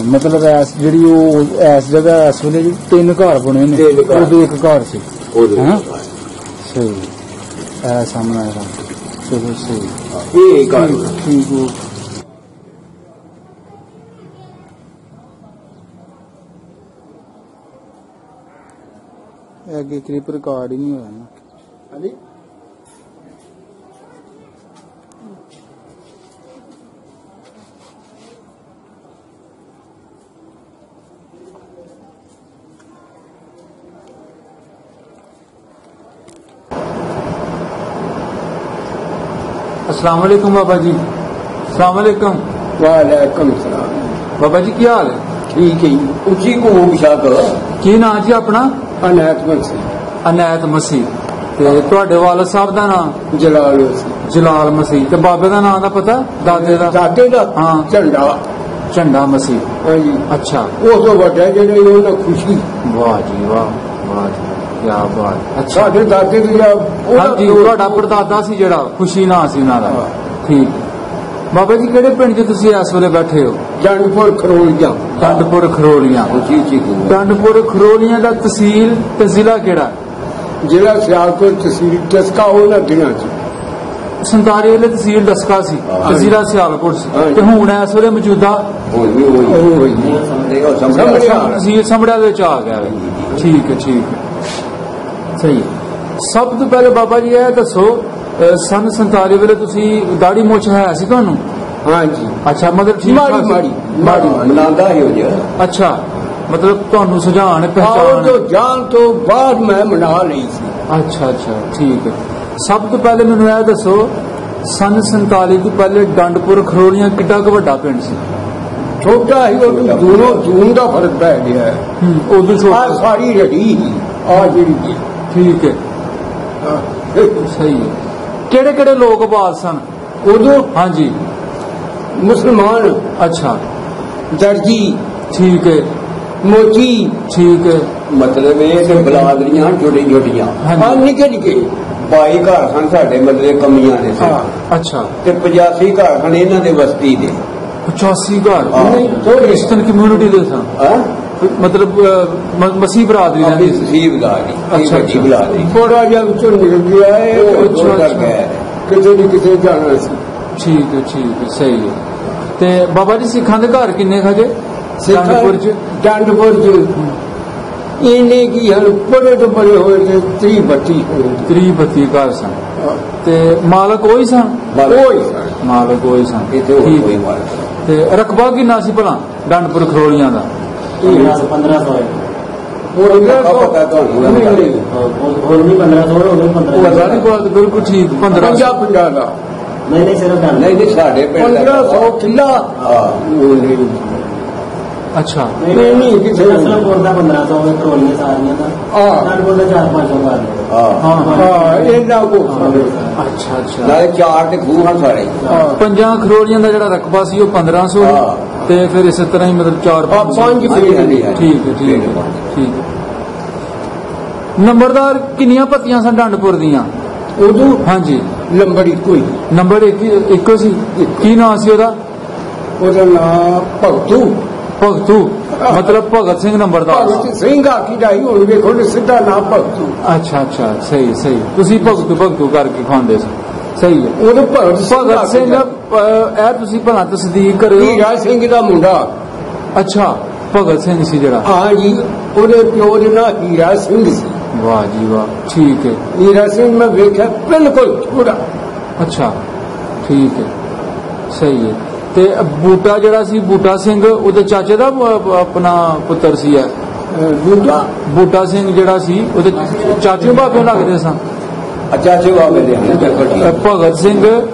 ਮਤਲਬ ਜਿਹੜੀ ਉਹ ਇਸ ਜਗ੍ਹਾ ਇਸ ਵੇਲੇ 3 ਘਰ ਬਣੇ ਨੇ, ਉਹਦੇ ਇੱਕ ਘਰ ਸੀ। ਸਹੀ। ਇਹ ਸਾਹਮਣੇ ਆਇਆ। ਚਲੋ ਸਹੀ। ਇਹ ਘਰ ਠੀਕ। ਅੱਗੇ ਕ੍ਰਿਪ ਰਿਕਾਰਡ ਹੀ ਨਹੀਂ ਹੋਇਆ ਨਾ। ਹਾਂਜੀ। अस्सलाम वालेकुम बाबा जी। अस्सलाम वालेकुम। वालेकुम सलाम। बाबा जी की हाल है? ठीक है। उची को बिशाक की नाम जी अपना? अनैत मसीह। अनैत मसीह। ते तुहाडे वालिद साहब दा नाम? जलाल मसीह। जलाल मसीह। ते बाबे दा नाम दा पता? दादे दा? दादे दा? हाँ। झंडा मसीह। हाँ जी। अच्छा। वो तो बड़ा जेड़ा ओदा खुशी। वाह जी वाह जी क्या बात। अच्छा। साडे दादे दी हाँ जी तुहाडा परदादा सी जेड़ा खुशी ना सी उन्हां दा। ठीक। ਬਾਬਾ ਜੀ ਕਿਹੜੇ ਪਿੰਡ 'ਚ ਤੁਸੀਂ ਇਸ ਵੇਲੇ ਬੈਠੇ ਹੋ? ਡੰਡਪੁਰ ਖਰੋਲੀਆਂ। ਡੰਡਪੁਰ ਖਰੋਲੀਆਂ। ਡੰਡਪੁਰ ਖਰੋਲੀਆਂ ਦਾ ਤਹਿਸੀਲ ਤੇ ਜ਼ਿਲ੍ਹਾ ਕਿਹੜਾ? ਜ਼ਿਲ੍ਹਾ ਸਿਆਲਕੋਟ, ਤਹਿਸੀਲ ਡਸਕਾ। ਉਹਨਾਂ ਦਿਨਾਂ 'ਚ 47 ਵੇਲੇ ਤਹਿਸੀਲ ਡਸਕਾ ਸੀ ਤੇ ਜ਼ਿਲ੍ਹਾ ਸਿਆਲਕੋਟ ਸੀ, ਤੇ ਹੁਣ ਇਸ ਵੇਲੇ ਮੌਜੂਦਾ ਤਹਿਸੀਲ ਸਮੜਿਆ ਦੇ ਵਿੱਚ ਆ ਗਿਆ। ਠੀਕ ਹੈ, ਠੀਕ ਹੈ, ਸਹੀ ਹੈ। ਸਭ ਤੋਂ ਪਹਿਲੇ ਬਾਬਾ ਜੀ ਇਹ ਦੱਸੋ, ਸਨ 47 ਵੇਲੇ ਤੁਸੀਂ ਦਾੜੀ ਮੁੱਛ ਹੈ ਸੀ ਤੁਹਾਨੂੰ? ਹਾਂਜੀ। ਅੱਛਾ, ਮਤਲਬ ਠੀਕ ਮਾੜੀ। ਅੱਛਾ, ਮਤਲਬ ਤੁਹਾਨੂੰ ਸੁਝਾਣ ਪਹਿਚਾਣ ਜੋ ਜਾਣ ਤੋਂ ਬਾਅਦ ਮੈਂ ਮਨਾ ਲਈ ਸੀ। ਅੱਛਾ ਅੱਛਾ, ਠੀਕ ਹੈ। ਸਭ ਤੋਂ ਪਹਿਲੇ ਮੈਨੂੰ ਇਹ ਦੱਸੋ, ਸਨ 47 ਤੋਂ ਪਹਿਲੇ ਡੰਡਪੁਰ ਖਰੋਲੀਆਂ ਕਿੱਡਾ ਕੁ ਵੱਡਾ ਪਿੰਡ ਸੀ? ਛੋਟਾ ਹੀ, ਉਹ ਦੂਰੋਂ ਜੂਨ ਦਾ ਫਰਕ ਪੈ ਗਿਆ ਹੈ। ਉਦੋਂ ਛੋਟਾ, ਸਾਰੀ ਰੜੀ ਹੀ ਆ ਜਿਹੜੀ। ਠੀਕ ਹੈ, ਸਹੀ ਹੈ। ਕਿਹੜੇ ਕਿਹੜੇ ਲੋਕ ਆਬਾਦ ਸਨ ਉਦੋਂ? ਹਾਂਜੀ, ਮੁਸਲਮਾਨ। ਅੱਛਾ, ਦਰਜੀ। ਠੀਕ ਹੈ। ਮੋਚੀ। ਠੀਕ ਹੈ। ਮਤਲਬ ਇਹ ਬਲਾਦਰੀਆਂ ਛੋਟੀ ਛੋਟੀਆਂ, ਨਿੱਕੇ ਨਿੱਕੇ 22 ਘਰ ਸਨ ਸਾਡੇ, ਮਤਲਬ ਕਮੀਆਂ ਦੇ ਸਨ। ਅੱਛਾ, ਤੇ 85 ਘਰ ਸਨ ਇਹਨਾਂ ਦੇ ਬਸਤੀ ਦੇ। 85 ਘਰ ਕ੍ਰਿਸਚਨ ਕਮਿਊਨਿਟੀ ਦੇ ਸਨ, ਮਤਲਬ ਮਸੀਹ ਬਰਾਦਰੀ ਦਾ। ਮਸੀਹ ਬਰਾਦਰੀ। ਅੱਛਾ, ਥੋੜਾ ਜਿਹਾ ਵਿੱਚੋਂ ਨਿਕਲ ਗਿਆ ਹੈ, ਕਿਸੇ ਦੀ ਕਿਸੇ ਜਾਣਾ ਸੀ। ਠੀਕ ਹੈ, ਠੀਕ ਹੈ, ਸਹੀ ਹੈ। ਤੇ ਬਾਬਾ ਜੀ ਸਿੱਖਾਂ ਦੇ ਘਰ ਕਿੰਨੇ ਖਜੇ ਡੰਡਪੁਰ ਚ? ਡੰਡਪੁਰ ਚ ਇਹਨੇ ਕੀ ਹਨ, ਬੜੇ ਤੋਂ ਬੜੇ ਹੋਏ ਤੇ 30-32 ਘਰ ਸਨ, ਤੇ ਮਾਲਕ ਉਹੀ ਸਨ? ਮਾਲਕ ਉਹੀ ਸਨ। ਤੇ ਰਕਬਾ ਕਿੰਨਾ ਸੀ ਭਲਾ ਡੰਡਪੁਰ ਖਰੋਲੀਆਂ ਦਾ? 1500। ਬਿਲਕੁਲ ਠੀਕ, 1550 ਦਾ। ਨਹੀਂ, ਸਿਰਫ ਨਹੀਂ, ਸਾਡੇ 1500 ਕਿੱਲਾ। ਅੱਛਾ, ਨਹੀਂ ਕਿਸੇ ਦਾ 1500 ਕਰੋਲੀਆਂ ਸਾਰੀਆਂ ਦਾ। ਡੰਡਪੁਰ ਦਾ 400-500 ਘਰ। ਇਹਨਾਂ ਕੋ। ਅੱਛਾ ਅੱਛਾ, ਨਾਲੇ 4 ਤੇ ਖੂਹ ਹਨ ਸਾਰੇ। 5 ਖਰੋਲੀਆਂ ਦਾ ਜਿਹੜਾ ਰਕਬਾ ਸੀ ਉਹ 1500, ਤੇ ਫਿਰ ਇਸੇ ਤਰ੍ਹਾਂ ਹੀ ਮਤਲਬ 4-5। ਠੀਕ ਹੈ, ਠੀਕ ਹੈ, ਠੀਕ ਹੈ। ਨੰਬਰਦਾਰ ਕਿੰਨੀਆਂ ਪੱਤੀਆਂ ਸਨ ਡੰਡਪੁਰ ਦੀਆਂ ਉਦੋਂ? ਹਾਂਜੀ, ਨੰਬਰ ਇੱਕੋ ਹੀ। ਨੰਬਰ ਇੱਕੋ ਸੀ। ਕੀ ਨਾਂ ਸੀ ਉਹਦਾ? ਉਹਦਾ ਨਾਂ ਭਗਤੂ। ਭਗਤੂ ਮਤਲਬ ਭਗਤ ਸਿੰਘ ਨੰਬਰਦਾਰ। ਭਗਤ ਸਿੰਘ ਆਖੀ ਦਾ ਹੀ, ਹੁਣ ਵੇਖੋ ਸਿੱਧਾ ਨਾਮ ਭਗਤੂ। ਅੱਛਾ ਅੱਛਾ, ਸਹੀ ਸਹੀ। ਤੁਸੀਂ ਭਗਤੂ ਕਰਕੇ ਖਾਂਦੇ ਸੀ, ਸਹੀ ਹੈ। ਉਹਦੇ ਭਗਤ ਸਿੰਘ ਇਹ ਤੁਸੀਂ ਭਲਾ ਤਸਦੀਕ ਕਰਿਓ। ਹੀਰਾ ਸਿੰਘ ਦਾ ਮੁੰਡਾ। ਅੱਛਾ, ਭਗਤ ਸਿੰਘ ਸੀ ਜਿਹੜਾ? ਹਾਂ ਜੀ, ਉਹਦੇ ਪਿਓ ਦੇ ਨਾਂ ਹੀਰਾ ਸਿੰਘ ਸੀ। ਵਾਹ ਜੀ ਵਾਹ, ਠੀਕ ਹੈ। ਹੀਰਾ ਸਿੰਘ ਮੈਂ ਵੇਖਿਆ ਬਿਲਕੁਲ ਥੋੜਾ। ਅੱਛਾ, ਠੀਕ ਹੈ, ਸਹੀ ਹੈ। ਤੇ ਬੂਟਾ ਜਿਹੜਾ ਸੀ, ਬੂਟਾ ਸਿੰਘ ਉਹਦੇ ਚਾਚੇ ਦਾ ਆਪਣਾ ਪੁੱਤਰ ਸੀ। ਬੂਟਾ ਸਿੰਘ ਜਿਹੜਾ ਸੀ ਉਹਦੇ ਚਾਚੇ ਬਾਬੇ ਲੱਗਦੇ ਸਨ? ਚਾਚੇ ਬਾਬੇ ਦੇ। ਭਗਤ ਸਿੰਘ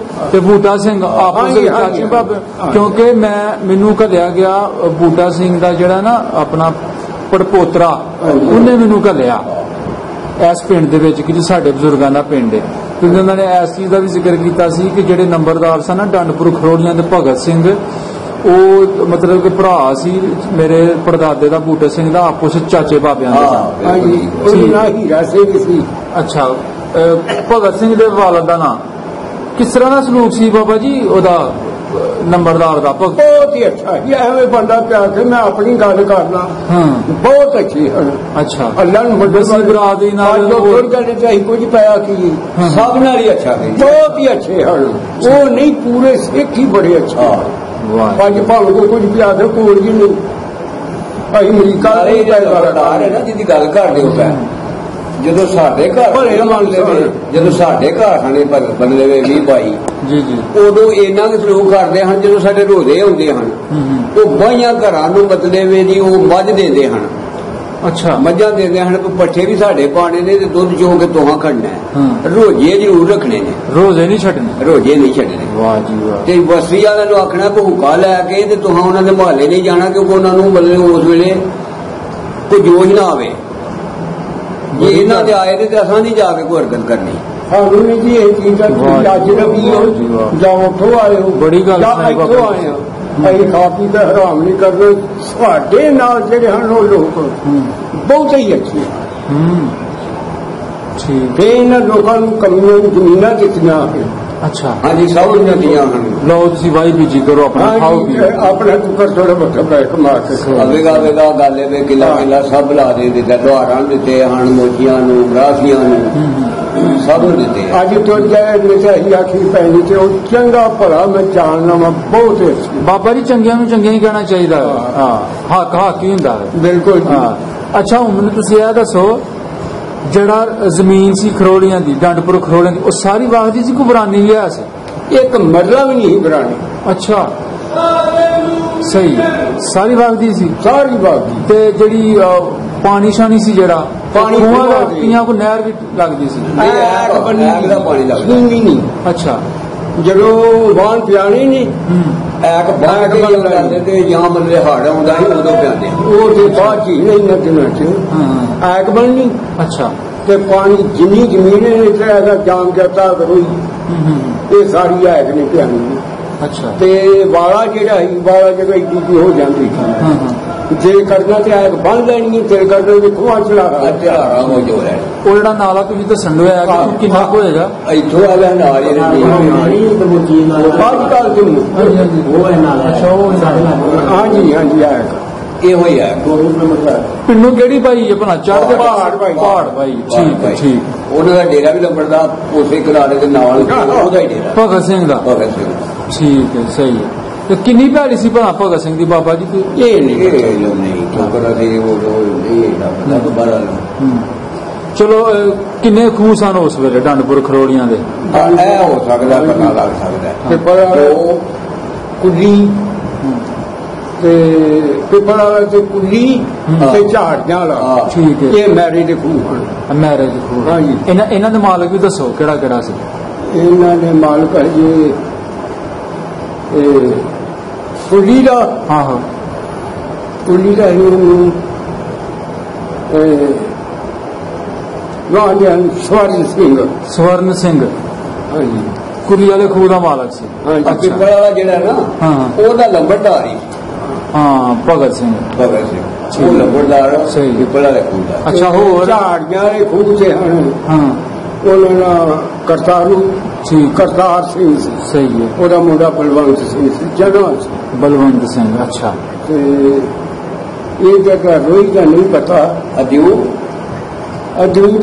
ਤੇ ਬੂਟਾ ਸਿੰਘ ਆਪਸ ਵਿੱਚ ਚਾਚੇ ਬਾਬੇ? ਕਿਉਂਕਿ ਮੈਨੂੰ ਘੱਲਿਆ ਗਿਆ ਬੂਟਾ ਸਿੰਘ ਦਾ ਜਿਹੜਾ ਨਾ ਆਪਣਾ ਪੜਪੋਤਰਾ, ਉਹਨੇ ਮੈਨੂੰ ਘੱਲਿਆ ਇਸ ਪਿੰਡ ਦੇ ਵਿੱਚ ਕਿ ਸਾਡੇ ਬਜ਼ੁਰਗਾਂ ਦਾ ਪਿੰਡ ਹੈ, ਕਿਉਂਕਿ ਉਹਨਾਂ ਨੇ ਇਸ ਚੀਜ਼ ਦਾ ਵੀ ਜ਼ਿਕਰ ਕੀਤਾ ਸੀ ਕਿ ਜਿਹੜੇ ਨੰਬਰਦਾਰ ਸਨ ਨਾ ਡੰਡਪੁਰ ਖਰੋਲੀਆਂ ਦੇ ਭਗਤ ਸਿੰਘ, ਉਹ ਮਤਲਬ ਕਿ ਭਰਾ ਸੀ ਮੇਰੇ ਪੜਦਾਦੇ ਦਾ ਬੂਟਾ ਸਿੰਘ ਦਾ, ਆਪਸ ਵਿੱਚ ਚਾਚੇ ਬਾਬਿਆਂ ਦੇ ਸੀ। ਅੱਛਾ, ਭਗਤ ਸਿੰਘ ਦੇ ਵਾਲਦ ਦਾ ਨਾਂ ਕਿਸ ਤਰ੍ਹਾਂ ਦਾ ਸਲੂਕ ਸੀ ਬਾਬਾ ਜੀ ਉਹਦਾ ਨੰਬਰਦਾਰ ਦਾ? ਬਹੁਤ ਹੀ ਅੱਛਾ ਜੀ, ਐਵੇਂ ਬੰਦਾ ਪਿਆ ਕੇ ਮੈਂ ਆਪਣੀ ਗੱਲ ਕਰਨਾ। ਬਹੁਤ ਅੱਛੀ ਹਨ। ਅੱਛਾ, ਅੱਲਾ ਨੂੰ ਬਰਾਦਰੀ ਨਾਲ ਕੁਝ ਪਾਇਆ ਕੀ ਸਭ ਨਾਲ ਹੀ ਅੱਛਾ, ਬਹੁਤ ਹੀ ਅੱਛੇ ਹਨ। ਉਹ ਨਹੀਂ, ਪੂਰੇ ਸਿੱਖ ਹੀ ਬੜੇ ਅੱਛੇ। ਪੰਜ ਭਾਵੇਂ ਕੋ ਕੁਝ ਪਿਆ ਦੇ ਕੋਲ ਜੀ ਨਹੀਂ। ਭਾਈ ਅਮਰੀਕਾ ਜਿਹਦੀ ਗੱਲ ਕਰਦੇ ਹੋ, ਜਦੋਂ ਸਾਡੇ ਘਰ ਜਦੋਂ ਸਾਡੇ ਘਰ ਖਾਣੇ ਬਦਲੇ 20-22 ਜੀ ਜੀ, ਉਦੋਂ ਇੰਨਾ ਕੁ ਸਲੂਕ ਕਰਦੇ ਹਨ। ਜਦੋਂ ਸਾਡੇ ਰੋਜ਼ੇ ਆਉਂਦੇ ਹਨ, ਉਹ ਬਾਈਆਂ ਘਰਾਂ ਨੂੰ ਮਤਲਬ ਜੀ ਉਹ ਮੱਝ ਦਿੰਦੇ ਹਨ। ਅੱਛਾ, ਮੱਝਾਂ ਦਿੰਦੇ ਹਨ। ਪੱਠੇ ਵੀ ਸਾਡੇ ਪਾਣੇ ਨੇ ਤੇ ਦੁੱਧ ਚੋ ਕੇ ਤੋਹਾਂ ਖੜਨਾ। ਰੋਜ਼ੇ ਜ਼ਰੂਰ ਰੱਖਣੇ ਨੇ, ਰੋਜ਼ੇ ਨਹੀਂ ਛੱਡਣੇ, ਰੋਜ਼ੇ ਨਹੀਂ ਛੱਡਣੇ। ਵਾਹ ਜੀ ਵਾਹ। ਤੇ ਬਸਤੀ ਵਾਲਿਆਂ ਨੂੰ ਆਖਣਾ ਭੂਕਾ ਲੈ ਕੇ ਤੇ ਤੋਹਾਂ ਉਹਨਾਂ ਦੇ ਮੁਹੱਲੇ ਨਹੀਂ ਜਾਣਾ, ਕਿਉਂਕਿ ਉਹਨਾਂ ਨੂੰ ਮਤਲਬ ਉਸ ਵੇਲੇ ਕੋਈ ਜੋਸ਼ ਨਾ ਆਵੇ। ਜੇ ਇਹਨਾਂ ਦੇ ਆਏ ਤੇ ਅਸਾਂ ਨਹੀਂ ਜਾ ਕੇ ਕੋਈ ਹਰਕਤ ਕਰਨੀ। ਸਾਨੂੰ ਨਹੀਂ ਜੀ ਇਹ ਚੀਜ਼ ਅੱਜ ਰਵੀ ਜਾਂ ਉੱਥੋਂ ਆਏ ਹੋ, ਬੜੀ ਗੱਲ ਇੱਥੋਂ ਆਏ ਹੋ, ਅਸੀਂ ਖਾ ਪੀ ਕੇ ਹਰਾਮ ਨਹੀਂ ਕਰਦੇ। ਸਾਡੇ ਨਾਲ ਜਿਹੜੇ ਹਨ ਉਹ ਲੋਕ ਬਹੁਤ ਹੀ ਅੱਛੇ। ਠੀਕ, ਇਹਨਾਂ ਲੋਕਾਂ ਨੂੰ ਕਮੀਆਂ ਜ਼ਮੀਨਾਂ ਦਿੱਤੀਆਂ ਅੱਛਾ ਹਾਂਜੀ ਸਭ ਨਦੀਆਂ ਹਨ। ਲਓ ਤੁਸੀਂ ਵਾਈ ਬੀਜੀ ਕਰੋ ਆਪਣਾ ਖਾਓ ਪੀਓ ਆਪਣਾ ਟੁਕਰ ਥੋੜਾ ਬਹੁਤਾ ਬੈਠ ਕਮਾ ਕੇ ਆਵੇਗਾ ਗੱਲ ਇਹ ਕਿਲਾ ਕਿਲਾ ਸਭ ਲਾ ਦੇ ਦਿੱਤਾ ਦੁਆਰਾਂ ਦਿੱਤੇ ਹਨ ਮੋਚੀਆਂ ਨੂੰ ਰਾਸੀਆਂ ਨੂੰ ਸਭ ਨੂੰ ਦਿੱਤੇ। ਅੱਜ ਤੋਂ ਜਾਏ ਨਹੀਂ ਆਖੀ ਪੈਣੀ ਤੇ ਉਹ ਚੰਗਾ ਭਲਾ ਮੈਂ ਜਾਣਨਾ ਵਾ ਬਹੁਤ ਬਾਬਾ ਜੀ ਚੰਗਿਆਂ ਨੂੰ ਚੰਗਿਆਂ ਹੀ ਕਹਿਣਾ ਚਾਹੀਦਾ ਹਾਂ ਹੱਕ ਹੱਕ ਹੀ ਹੁੰਦਾ ਬਿਲਕੁਲ ਹਾਂ। ਅੱਛਾ ਹੁਣ ਮੈਨੂੰ ਤੁਸੀਂ ਇਹ ਦੱਸੋ ਜਿਹੜਾ ਜ਼ਮੀਨ ਸੀ ਖਰੋੜੀਆਂ ਦੀ ਡੰਡਪੁਰ ਖਰੋੜੀਆਂ ਦੀ ਉਹ ਸਾਰੀ ਵਾਗਦੀ ਸੀ ਕੋਈ ਬਰਾਨੀ ਲਿਆ ਸੀ ਇੱਕ ਮਰਲਾ ਵੀ ਨਹੀਂ ਬਰਾਨੀ। ਅੱਛਾ ਸਹੀ ਸਾਰੀ ਵਾਗਦੀ ਸੀ ਸਾਰੀ ਵਾਗਦੀ ਤੇ ਜਿਹੜੀ ਪਾਣੀ ਸ਼ਾਨੀ ਸੀ ਜਿਹੜਾ ਪਾਣੀ ਪੀਆਂ ਕੋ ਨਹਿਰ ਵੀ ਲੱਗਦੀ ਸੀ ਪਾਣੀ ਲੱਗਦਾ ਨਹੀਂ। ਅੱਛਾ ਜਦੋਂ ਵਾਹਨ ਪਿਆਣੀ ਨਹੀਂ ਐਕ ਬਾਗ ਬਣਦੇ ਤੇ ਜਾਂ ਬੰਦੇ ਹੜ ਆਉਂਦਾ ਸੀ ਉਦੋਂ ਪਿਆਉਂਦੇ ਉਹ ਤੇ ਬਾਅਦ ਚ ਨਹੀਂ ਨਾ ਦਿਨਾਂ ਚ ਐਕ ਬਣਨੀ। ਅੱਛਾ ਤੇ ਪਾਣੀ ਜਿੰਨੀ ਜ਼ਮੀਨ ਹੈ ਜਾਮ ਕਰਤਾ ਰੋਈ ਇਹ ਸਾਰੀ ਐਕ ਨੇ ਪਿਆਣੀ। ਅੱਛਾ ਤੇ ਵਾਲਾ ਜਿਹੜਾ ਸੀ ਵਾਲਾ ਜਦੋਂ ਇੱਡੀ ਹੋ ਜਾਂਦੀ ਸੀ ਜੇ ਕਰਨਾ ਤੇ ਐਕ ਬੰਨ ਲੈਣੀ ਤੇ ਕਰਨਾ ਵੀ ਖੂਹਾਂ ਚਲਾਰਾ ਹੋ ਜੋ ਰਿਹਾ ਉਹ ਜਿਹੜਾ ਨਾਲਾ ਤੁਸੀਂ ਦੱਸਣ ਲਿਆ ਕਿ ਕਿੰਨਾ ਕੁ ਹੋਏਗਾ ਇੱਥੋਂ ਆ ਗਿਆ ਨਾਲ ਹੀ ਹਾਂਜੀ ਹਾਂਜੀ ਐਕ ਇਹੋ ਹੀ ਹੈ। ਪਿੰਡੂ ਕਿਹੜੀ ਭਾਈ ਹੈ ਭਲਾ ਚੜ੍ਹ ਕੇ ਪਹਾੜ ਭਾਈ ਠੀਕ ਹੈ ਠੀਕ ਉਹਨਾਂ ਦਾ ਡੇਰਾ ਵੀ ਲੱਭਦਾ ਉਸੇ ਕਿਨਾਰੇ ਦੇ ਨਾਲ ਉਹਦਾ ਹੀ ਡੇਰਾ ਭਗਤ ਸਿੰਘ ਦਾ ਠੀਕ ਹੈ ਸਹੀ ਹੈ। ਤੇ ਕਿੰਨੀ ਭੈੜੀ ਸੀ ਭਲਾ ਭਗਤ ਸਿੰਘ ਦੀ ਬਾਬਾ ਜੀ ਕੋਈ ਇਹ ਨਹੀਂ ਠੋਕਰ ਸੀ ਚਲੋ ਕਿੰਨੇ ਖੂਹ ਸਨ ਉਸ ਵੇਲੇ ਡੰਡਪੁਰ ਖਰੋੜੀਆਂ ਦੇ ਇਹ ਹੋ ਸਕਦਾ ਪਤਾ ਲੱਗ ਸਕਦਾ ਕੁੱਲੀ ਤੇ ਪਿਪਲਾ ਤੇ ਕੁੱਲੀ ਤੇ ਝਾੜੀਆਂ ਵਾਲਾ ਠੀਕ ਹੈ ਇਹ ਮੈਰਿਜ ਦੇ ਖੂਹ ਹਨ ਮੈਰਿਜ ਖੂਹ ਹਾਂਜੀ ਇਹਨਾਂ ਦੇ ਮਾਲਕ ਵੀ ਦੱਸੋ ਕਿਹੜਾ ਕਿਹੜਾ ਸੀ ਇਹਨਾਂ ਦੇ ਮਾਲਕ ਹੈ ਜੀ ਕੁੱਲੀ ਦਾ ਹਾਂ ਹਾਂ ਕੁੱਲੀ ਦਾ ਸਵਰਨ ਸਿੰਘ ਹਾਂਜੀ ਕੁੱਲੀ ਵਾਲੇ ਖੂਹ ਦਾ ਮਾਲਕ ਸੀ ਪਿਪਲਾ ਵਾਲਾ ਜਿਹੜਾ ਨਾ ਉਹਦਾ ਲੰਬੜਦਾਰ ਹੀ ਹਾਂ ਭਗਤ ਸਿੰਘ ਉਹ ਲੰਬੜਦਾਰ ਸਹੀ ਪਿਪਲਾ ਦੇ ਖੂਹ ਦਾ। ਅੱਛਾ ਹੋਰ ਝਾੜੀਆਂ ਵਾਲੇ ਖੂਹ ਤੇ ਹਨ ਹਾਂ ਉਹਨਾਂ ਦਾ ਕਰਤਾਰ ਸਿੰਘ ਸੀ ਸਹੀ ਹੈ ਉਹਦਾ ਮੁੰਡਾ ਬਲਵੰਤ ਸਿੰਘ ਸੀ ਜਨਰਲ ਬਲਵੰਤ ਸਿੰਘ ਅੱਛਾ ਤੇ ਇਹ ਜਗ੍ਹਾ ਰੋਈ ਦਾ ਨਹੀਂ ਪਤਾ ਅਦਿਉ ਤੇ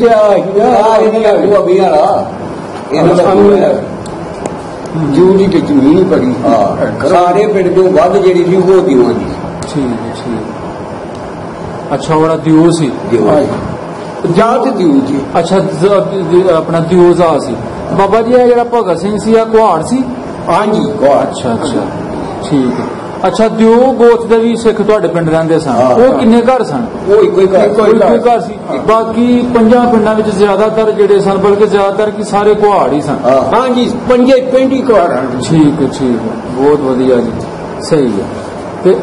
ਜੂ ਦੀ ਤੇ ਜ਼ਮੀਨ ਬੜੀ ਸਾਰੇ ਪਿੰਡ ਤੋਂ ਵੱਧ ਜਿਹੜੀ ਸੀ ਉਹ ਦਿਵਾਂ ਦੀ ਠੀਕ ਠੀਕ ਅੱਛਾ ਉਹਦਾ ਦਿਓ ਸੀ ਜਾਤ ਦਿਉ ਜੀ ਅੱਛਾ ਆਪਣਾ ਦਿਓਜ਼ਾ ਸੀ ਬਾਬਾ ਜੀ ਇਹ ਜਿਹੜਾ ਭਗਤ ਸਿੰਘ ਸੀ ਆ ਕੁਹਾੜ ਸੀ ਹਾਂਜੀ ਅੱਛਾ ਅੱਛਾ ਠੀਕ ਹੈ ਅੱਛਾ ਦਿਓ ਗੋਤ ਦੇ ਵੀ ਸਿੱਖ ਤੁਹਾਡੇ ਪਿੰਡ ਰਹਿੰਦੇ ਸਨ ਉਹ ਕਿੰਨੇ ਘਰ ਸਨ ਉਹ ਇੱਕੋ ਹੀ ਘਰ ਸੀ ਬਾਕੀ 5 ਪਿੰਡਾਂ ਵਿੱਚ ਜ਼ਿਆਦਾਤਰ ਜਿਹੜੇ ਸਨ ਬਲਕਿ ਜ਼ਿਆਦਾਤਰ ਕੀ ਸਾਰੇ ਕੁਹਾੜ ਹੀ ਸਨ ਹਾਂਜੀ 5 ਪਿੰਡ ਹੀ ਕੁਹਾੜ ਠੀਕ ਹੈ ਬਹੁਤ ਵਧੀਆ ਜੀ ਸਹੀ ਹੈ ਤੇ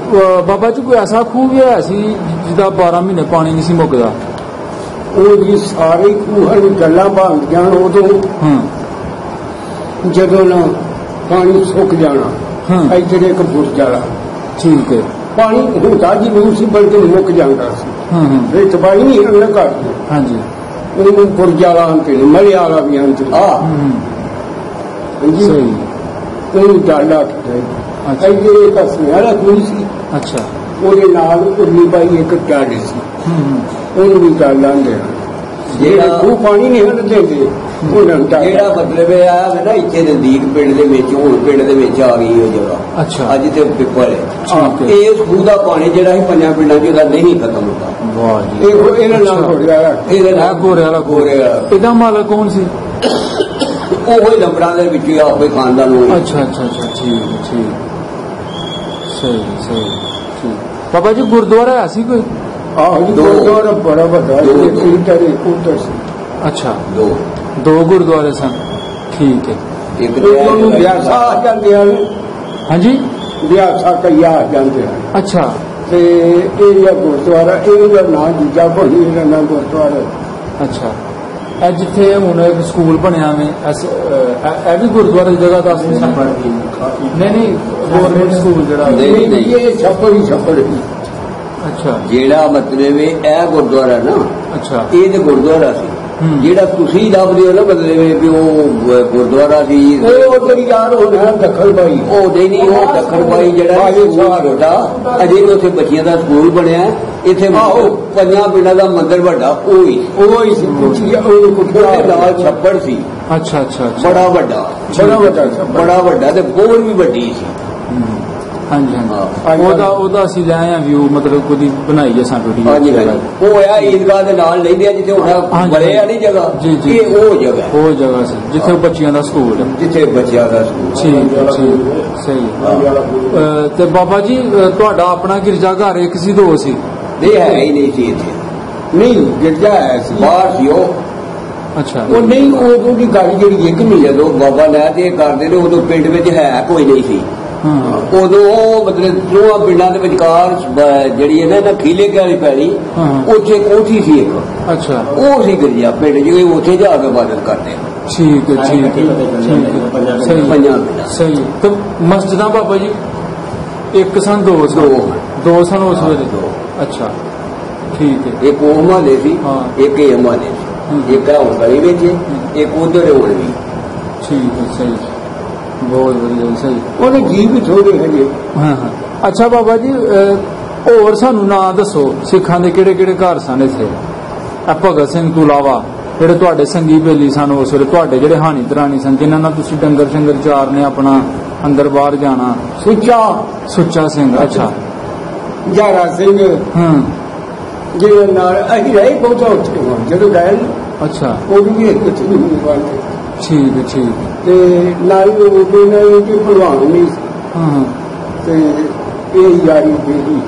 ਬਾਬਾ ਜੀ ਕੋਈ ਐਸਾ ਖੂਹ ਵੀ ਹੈ ਸੀ ਜਿਹਦਾ 12 ਮਹੀਨੇ ਪਾਣੀ ਨਹੀਂ ਸੀ ਮੁੱਕਦਾ ਉਹ ਜੀ ਸਾਰੇ ਖੂਹਾਂ ਨੂੰ ਗੱਲਾਂ ਬਾਂਦੀਆਂ ਉਦੋਂ ਜਦੋਂ ਨਾ ਪਾਣੀ ਸੁੱਕ ਜਾਣਾ ਇੱਧਰ ਇੱਕ ਬੁਰਜ ਵਾਲਾ ਠੀਕ ਹੈ ਪਾਣੀ ਹੁੰਦਾ ਜ਼ਰੂਰ ਸੀ ਬਲਕਿ ਮੁੱਕ ਜਾਂਦਾ ਸੀ ਇਹ ਤਬਾਹੀ ਨਹੀਂ ਹਰਨ ਕਰਦੇ ਹਾਂਜੀ ਉਹਨੂੰ ਬੁਰਜ ਵਾਲਾ ਆਂਦੇ ਨੇ ਮਲੇ ਵਾਲਾ ਵੀ ਆਂਦੇ ਸਹੀ ਉਹਨੂੰ ਡਾਲਾ ਇੱਧਰ ਇੱਕ ਸੁਨਿਆਰਾ ਖੂਹ ਸੀ ਅੱਛਾ ਉਹਦੇ ਨਾਲ ਉਰਲੀ ਪਾਈ ਇੱਕ ਡਾਲੀ ਸੀ ਉਹਨੂੰ ਵੀ ਡਾਲ ਲਾਂਦੇ ਜਿਹੜਾ ਖੂਹ ਪਾਣੀ ਨਹੀਂ ਹਰਨ ਦਿੰਦੇ ਜਿਹੜਾ ਮਤਲਬ ਇਹ ਆ ਨਾ ਇੱਥੇ ਨਜ਼ਦੀਕ ਪਿੰਡ ਦੇ ਵਿੱਚ ਹੁਣ ਪਿੰਡ ਦੇ ਵਿੱਚ ਆ ਗਈ ਉਹ ਜਗ੍ਹਾ ਅੱਛਾ ਅੱਜ ਤੇ ਪਿੱਪਲ ਹੈ ਇਸ ਖੂਹ ਦਾ ਪਾਣੀ ਜਿਹੜਾ ਸੀ 5 ਪਿੰਡਾਂ 'ਚ ਉਹਦਾ ਨਹੀਂ ਖਤਮ ਹੁੰਦਾ ਵਾਹ ਜੀ ਇਹਦਾ ਨਾਮ ਗੋਰੇ ਵਾਲਾ ਇਹਦਾ ਮਾਲਕ ਕੌਣ ਸੀ ਉਹ ਹੀ ਲੰਬੜਾਂ ਦੇ ਵਿੱਚ ਆਪੇ ਖਾਨਦਾਨ ਨੂੰ ਅੱਛਾ ਠੀਕ ਸਹੀ ਠੀਕ ਬਾਬਾ ਜੀ ਗੁਰਦੁਆਰਾ ਹੈ ਸੀ ਕੋਈ ਆਹੋ ਜੀ ਗੁਰਦੁਆਰਾ ਬੜਾ ਵੱਡਾ ਸੀ ਅੱਛਾ ਦੋ ਗੁਰਦੁਆਰੇ ਸਨ ਠੀਕ ਹੈ ਇੱਕ ਨੂੰ ਵਿਆਸਾ ਆ ਜਾਂਦੇ ਹਨ ਹਾਂਜੀ ਵਿਆਸਾ ਕਈਆ ਆ ਜਾਂਦੇ ਹਨ ਅੱਛਾ ਤੇ ਇਹ ਗੁਰਦੁਆਰਾ ਇਹਦਾ ਨਾਂ ਦੂਜਾ ਬਣੀ ਇਹਦਾ ਨਾਂ ਗੁਰਦੁਆਰਾ ਅੱਛਾ ਇਹ ਜਿੱਥੇ ਹੁਣ ਇੱਕ ਸਕੂਲ ਬਣਿਆ ਵੇ ਇਹ ਵੀ ਗੁਰਦੁਆਰੇ ਦੀ ਜਗ੍ਹਾ ਦੱਸ ਨਹੀਂ ਗਵਰਨਮੈਂਟ ਸਕੂਲ ਜਿਹੜਾ ਇਹ ਛੱਪੜ ਹੀ ਅੱਛਾ ਜਿਹੜਾ ਮਤਲਬ ਇਹ ਗੁਰਦੁਆਰਾ ਨਾ ਅੱਛਾ ਇਹ ਤੇ ਗੁਰਦੁਆਰਾ ਸੀ ਜਿਹੜਾ ਤੁਸੀਂ ਲੱਭਦੇ ਹੋ ਨਾ ਮਤਲਬ ਵੀ ਉਹ ਗੁਰਦੁਆਰਾ ਸੀ ਉਧਰ ਯਾਰ ਹੋਣਾ ਦੱਖਣ ਬਾਈ ਉਹ ਨਹੀਂ ਉਹ ਦੱਖਣ ਬਾਈ ਜਿਹੜਾ ਛੋਟਾ ਅਜੇ ਵੀ ਉੱਥੇ ਬੱਚਿਆਂ ਦਾ ਸਕੂਲ ਬਣਿਆ ਇੱਥੇ 5 ਪਿੰਡਾਂ ਦਾ ਮੰਦਿਰ ਵੱਡਾ ਉਹ ਹੀ ਸੀ ਨਾਲ ਛੱਪੜ ਸੀ ਅੱਛਾ ਅੱਛਾ ਬੜਾ ਵੱਡਾ ਤੇ ਬੋਰ ਵੀ ਵੱਡੀ ਸੀ ਹਾਂਜੀ ਉਹਦਾ ਅਸੀਂ ਲੈ ਆਏ ਵਿਊ ਮਤਲਬ ਕੋਈ ਬਣਾਈ ਅਸਾਂ ਵੀਡੀਓ ਉਹ ਆ ਈਦਗਾਹ ਦੇ ਨਾਲ ਲੈਂਦੇ ਆ ਜਿੱਥੇ ਹੁਣ ਬੜੇ ਆ ਨਹੀਂ ਜਗ੍ਹਾ ਇਹ ਉਹ ਜਗ੍ਹਾ ਸੀ ਜਿੱਥੇ ਬੱਚਿਆਂ ਦਾ ਸਕੂਲ ਠੀਕ ਸਹੀ ਤੇ ਬਾਬਾ ਜੀ ਤੁਹਾਡਾ ਆਪਣਾ ਗਿਰਜਾ ਘਰ ਇੱਕ ਸੀ ਦੋ ਸੀ ਨਹੀਂ ਹੈ ਹੀ ਨਹੀਂ ਸੀ ਇੱਥੇ ਨਹੀਂ ਗਿਰਜਾ ਹੈ ਸੀ ਬਾਹਰ ਸੀ ਉਹ ਅੱਛਾ ਉਹ ਨਹੀਂ ਉਦੋਂ ਦੀ ਗੱਲ ਜਿਹੜੀ ਇੱਕ ਨਹੀਂ ਜਦੋਂ ਬਾਬਾ ਲੈ ਤੇ ਕਰਦੇ ਨੇ ਉਦੋਂ ਪਿੰਡ ਵਿੱਚ ਹੈ ਕੋਈ ਨਹੀਂ ਸੀ ਉਦੋਂ ਉਹ ਮਤਲਬ ਦੋਹਾਂ ਪਿੰਡਾਂ ਦੇ ਵਿਚਕਾਰ ਜਿਹੜੀ ਹੈ ਨਾ ਖੀਲੇ ਵਾਲੀ ਪੈਲੀ ਉੱਥੇ ਕੋਠੀ ਸੀ ਇੱਕ ਅੱਛਾ ਉਹ ਸੀ ਗਿਰਜਾ ਪਿੰਡ ਜਿਹੜੇ ਉੱਥੇ ਜਾ ਕੇ ਇਬਾਦਤ ਕਰਦੇ ਠੀਕ ਹੈ ਸਹੀ ਤੇ ਮਸਜਿਦਾਂ ਬਾਬਾ ਜੀ ਇੱਕ ਸਨ ਦੋ ਸਨ ਉਸ ਵੇਲੇ ਅੱਛਾ ਠੀਕ ਹੈ ਇੱਕ ਉਹ ਮਹੱਲੇ ਸੀ ਇੱਕ ਇਹ ਮਹੱਲੇ ਸੀ ਇੱਕ ਹੁਣ ਗਲੀ ਵਿੱਚ ਇੱਕ ਉਧਰ ਹੁਣ ਵੀ ਠੀਕ ਹੈ ਸਹੀ ਬਹੁਤ ਵਧੀਆ ਸਹੀ ਉਹਨੇ ਜੀ ਵੀ ਥੋੜੇ ਹੈਗੇ ਅੱਛਾ ਬਾਬਾ ਜੀ ਹੋਰ ਸਾਨੂੰ ਨਾਂ ਦੱਸੋ ਸਿੱਖਾਂ ਦੇ ਕਿਹੜੇ ਕਿਹੜੇ ਘਰ ਸਨ ਇੱਥੇ ਭਗਤ ਸਿੰਘ ਤੋਂ ਇਲਾਵਾ ਜਿਹੜੇ ਤੁਹਾਡੇ ਸੰਗੀ ਬੇਲੀ ਸਨ ਉਸ ਵੇਲੇ ਤੁਹਾਡੇ ਜਿਹੜੇ ਹਾਨੀ ਦਰਾਨੀ ਸਨ ਜਿਨ੍ਹਾਂ ਨਾਲ ਤੁਸੀਂ ਡੰਗਰ ਸ਼ੰਗਰ ਚਾਰਨੇ ਆਪਣਾ ਅੰਦਰ ਬਾਹਰ ਜਾਣਾ ਸੁੱਚਾ ਸਿੰਘ ਅੱਛਾ ਜਾਰਾ ਸਿੰਘ ਜਿਹਦੇ ਨਾਲ ਅਸੀਂ ਰਹੇ ਬਹੁਤਾ ਉੱਥੇ ਜਦੋਂ ਗਏ ਅੱਛਾ ਉਹ ਵੀ ਕੁਝ ਨਹੀਂ ਠੀਕ ਤੇ ਨਾਲ ਉਹ ਕਿ ਭਲਵਾਨ ਨਹੀਂ ਸੀ ਤੇ ਇਹ ਯਾਰੀ ਬੇੜੀ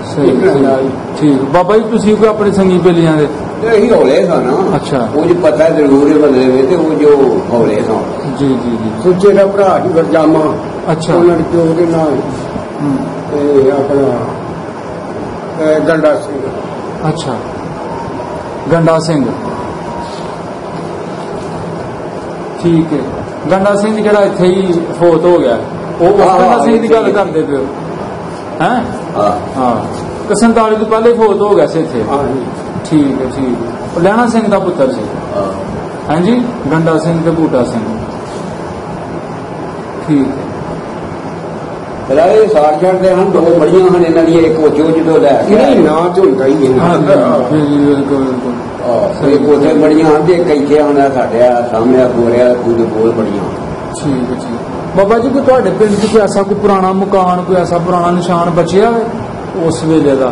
ਸਾਡੀ ਠੀਕ ਬਾਬਾ ਜੀ ਤੁਸੀਂ ਕੋਈ ਆਪਣੇ ਸੰਗੀ ਬੇਲੀਆਂ ਦੇ ਅਸੀਂ ਹੌਲੇ ਸਾਂ ਅੱਛਾ ਉਹ ਜੀ ਪਤਾ ਜ਼ਰੂਰ ਹੈ ਬਦਲੇ ਤੇ ਉਹ ਜੋ ਹੌਲੇ ਸਾਂ ਜੀ ਸੁੱਚੇ ਦਾ ਭਰਾ ਸੀ ਵਰਜਾਮਾ ਅੱਛਾ ਉਹਨਾਂ ਦੇ ਪਿਓ ਦੇ ਨਾਲ ਤੇ ਆਪਣਾ ਗੰਡਾ ਸਿੰਘ ਅੱਛਾ ਗੰਡਾ ਸਿੰਘ ਠੀਕ ਹੈ ਗੰਡਾ ਸਿੰਘ ਜਿਹੜਾ ਇੱਥੇ ਹੀ ਫੌਤ ਹੋ ਗਿਆ ਉਹ ਗੰਡਾ ਸਿੰਘ ਦੀ ਗੱਲ ਕਰਦੇ ਪਏ ਹੈਂ ਹਾਂ 47 ਤੋਂ ਪਹਿਲੇ ਫੌਤ ਹੋ ਗਿਆ ਸੀ ਇੱਥੇ ਠੀਕ ਹੈ ਲਹਿਣਾ ਸਿੰਘ ਦਾ ਪੁੱਤਰ ਸੀ ਹਾਂਜੀ ਗੰਡਾ ਸਿੰਘ ਤੇ ਬੂਟਾ ਸਿੰਘ ਠੀਕ ਹੈ ਰਾਏ ਸਾਰ ਛੱਡਦੇ ਹਨ ਦੋ ਬੜੀਆਂ ਹਨ ਇਹਨਾਂ ਦੀਆਂ ਇੱਕ ਉੱਚੋ ਜਦੋਂ ਲੈ ਨਹੀਂ ਨਾ ਝੁੰਦਾ ਹੀ ਇੱਕ ਉੱਥੇ ਬੜੀਆਂ ਹਨ ਤੇ ਇੱਕ ਇੱਥੇ ਹੁਣ ਸਾਡੇ ਸਾਹਮਣੇ ਗੋਰਿਆ ਖੁਦ ਕੋਲ ਬੜੀਆਂ ਠੀਕ ਹੈ ਬਾਬਾ ਜੀ ਕੋਈ ਤੁਹਾਡੇ ਪਿੰਡ 'ਚ ਕੋਈ ਐਸਾ ਕੋਈ ਪੁਰਾਣਾ ਮਕਾਨ ਕੋਈ ਐਸਾ ਪੁਰਾਣਾ ਨਿਸ਼ਾਨ ਬਚਿਆ ਹੈ ਉਸ ਵੇਲੇ ਦਾ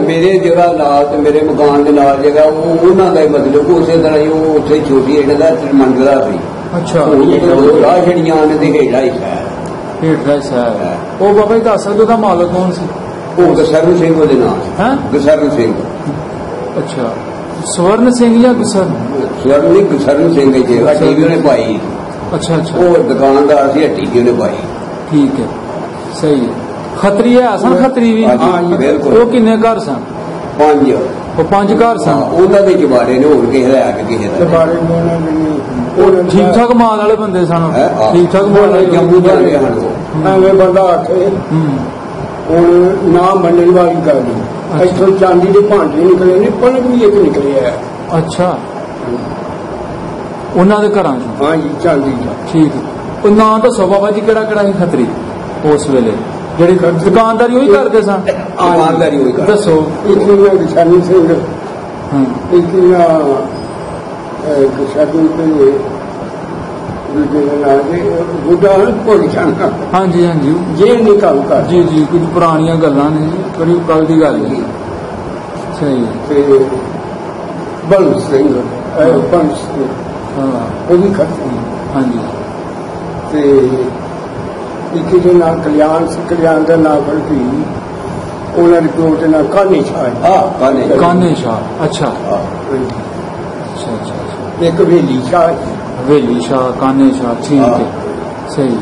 ਮੇਰੇ ਜਗ੍ਹਾ ਨਾਲ ਤੇ ਮੇਰੇ ਮਕਾਨ ਦੇ ਨਾਲ ਜਗ੍ਹਾ ਉਹ ਉਹਨਾਂ ਦਾ ਹੀ ਮਤਲਬ ਉਸੇ ਤਰ੍ਹਾਂ ਹੀ ਉਹ ਉੱਥੇ ਛੋਟੀ ਏਡ ਦਾ ਮੰਗਦਾ ਸੀ ਅੱਛਾ ਰਾਹ ਛੜੀਆਂ ਨੇ ਤੇ ਹੇਠਾਂ ਹੀ ਸਾਹਿਬ ਉਹ ਬਾਬਾ ਜੀ ਦੱਸ ਸਕਦੇ ਉਹਦਾ ਮਾਲਕ ਕੌਣ ਸੀ ਉਹ ਗਸਰਨ ਸਿੰਘ ਉਹਦੇ ਨਾਮ ਹੈ ਗਸਰਨ ਸਿੰਘ ਅੱਛਾ ਸਵਰਨ ਸਿੰਘ ਜਾਂ ਗਸਰਨ ਸਿੰਘ ਜੀ ਹੱਟੀ ਵੀ ਉਹਨੇ ਪਾਈ ਅੱਛਾ ਉਹ ਦੁਕਾਨਦਾਰ ਸੀ ਹੱਟੀ ਵੀ ਉਹਨੇ ਪਾਈ ਠੀਕ ਹੈ ਸਹੀ ਹੈ ਖੱਤਰੀ ਹੈ ਸਨ ਖੱਤਰੀ ਵੀ ਬਿਲਕੁਲ ਉਹ ਕਿੰਨੇ ਘਰ ਸਨ 5 ਉਹ 5 ਘਰ ਸਨ ਉਹਨਾਂ ਦੇ ਚਬਾਰੇ ਨੇ ਹੋਰ ਕਿਸੇ ਦਾ ਕਿਸੇ ਦਾ ਠੀਕ ਠਾਕ ਮਾਲ ਵਾਲੇ ਬੰਦੇ ਸਨ ਠੀਕ ਠਾਕ ਮਾਲ ਵਾਲੇ ਜੰਮੂ ਜਾਂਦੇ ਹਨ ਐਵੇਂ ਬੰਦਾ ਆਖੇ ਹੁਣ ਨਾ ਮੰਨਣ ਵਾਲੀ ਗੱਲ ਨਹੀਂ ਇੱਥੋਂ ਚਾਂਦੀ ਦੇ ਭਾਂਡੇ ਨਿਕਲੇ ਨੇ ਪਲਕ ਵੀ ਇੱਕ ਨਿਕਲਿਆ ਅੱਛਾ ਉਹਨਾਂ ਦੇ ਘਰਾਂ ਚ ਹਾਂਜੀ ਚਾਂਦੀ ਦਾ ਠੀਕ ਉਹ ਨਾਂ ਦੱਸੋ ਬਾਬਾ ਜੀ ਕਿਹੜਾ ਕਿਹੜਾ ਸੀ ਖੱਤਰੀ ਉਸ ਵੇਲੇ ਜਿਹੜੀ ਦੁਕਾਨਦਾਰੀ ਉਹੀ ਕਰਦੇ ਸਨ ਦੁਕਾਨਦਾਰੀ ਉਹੀ ਕਰਦੇ ਦੱਸੋ ਇੱਕ ਨਿਸ਼ਾਨੀ ਸਿੰਘ ਇੱਕ ਗੁਸ਼ਾਦੂ ਤੇ ਹਾਂਜੀ ਜੇ ਨਹੀਂ ਕੰਮ ਕਰ ਜੀ ਕੁਝ ਪੁਰਾਣੀਆਂ ਗੱਲਾਂ ਨੇ ਬੜੀ ਕੱਲ ਦੀ ਗੱਲ ਹੈ ਸਹੀ ਤੇ ਬਲ ਸਿੰਘ ਉਹ ਵੀ ਖਤਮ ਹਾਂਜੀ ਤੇ ਇੱਕ ਦੇ ਨਾਲ ਕਲਿਆਣ ਦਾ ਨਾਮ ਬਲਕੀ ਉਹਨਾਂ ਦੇ ਪਿਓ ਦੇ ਨਾਲ ਕਾਨੇ ਸ਼ਾਹ ਅੱਛਾ ਇੱਕ ਹਵੇਲੀ ਸ਼ਾਹ ਕਾਨੇ ਸ਼ਾਹ ਠੀਕ ਹੈ ਸਹੀ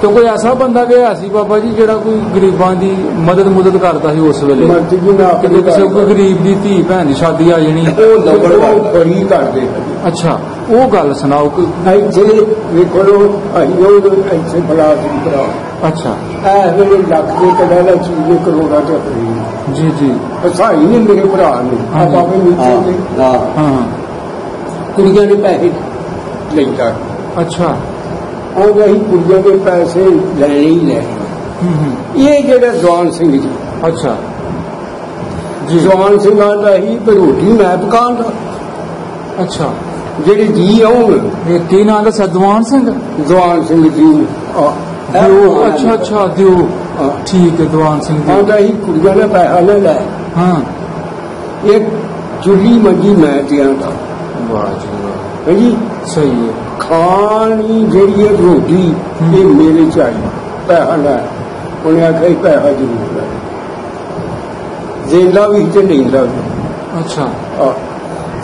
तो कोई ऐसा बंदा गया सी बाबा जी जेड़ा कोई गरीबां दी मदद करता सी उस वेले किसी कोई गरीब दी धी भैन दी शादी आ जानी बड़ी करदे अच्छा ਉਹ ਗੱਲ ਸੁਣਾਓ ਕਿ ਇੱਥੇ ਵੇਖੋ ਇੱਥੇ ਬਲਾ ਸਿੰਘ ਭਰਾ ਅੱਛਾ ਇਹ ਵੇਲੇ ਲੱਖ ਦੇ ਕਦਾ ਦਾ ਚੀਜ਼ ਕਰੋੜਾਂ ਤੇ ਆਪਣੀ ਜੀ ਜੀ ਪਸਾਈ ਨੇ ਮੇਰੇ ਭਰਾ ਨੇ ਆ ਬਾਬੇ ਨੀਚੇ ਹਾਂ ਕੁੜੀਆਂ ਦੇ ਪੈਸੇ ਲੈਂਦਾ ਅੱਛਾ ਉਹ ਗਈ ਕੁੜੀਆਂ ਦੇ ਪੈਸੇ ਲੈਣੇ ਹੀ ਲੈਣੇ ਇਹ ਜਿਹੜਾ ਜਵਾਨ ਸਿੰਘ ਜੀ ਅੱਛਾ ਜਵਾਨ ਸਿੰਘਾਂ ਦਾ ਹੀ ਰੋਟੀ ਮੈਂ ਪਕਾਉਣ ਦਾ ਅੱਛਾ ਜਿਹੜੇ ਜੀ ਆਉਣ ਇਹ ਕੀ ਨਾਂ ਦਾ ਸਦਵਾਨ ਸਿੰਘ ਜਵਾਨ ਸਿੰਘ ਜੀ ਦਿਓ ਅੱਛਾ ਅੱਛਾ ਦਿਓ ਠੀਕ ਹੈ ਦੀਵਾਨ ਸਿੰਘ ਜੀ ਆਉਂਦਾ ਹੀ ਕੁੜੀਆਂ ਨੇ ਪੈਸਾ ਲੈ ਲੈ ਹਾਂ ਇੱਕ ਚੁੱਲੀ ਮੰਗੀ ਮੈਂ ਦਿਆਂ ਦਾ ਵਾਹ ਜੀ ਵਾਹ ਜੀ ਸਹੀ ਹੈ ਖਾਣੀ ਜਿਹੜੀ ਹੈ ਰੋਟੀ ਇਹ ਮੇਰੇ ਚਾਹੀਦੀ ਪੈਸਾ ਲੈ ਉਹਨੇ ਆਖਿਆ ਪੈਸਾ ਜ਼ਰੂਰ ਲੈ ਜੇਲਾ ਵੀ ਤੇ ਨਹੀਂ ਲੱਗਦਾ ਅੱਛਾ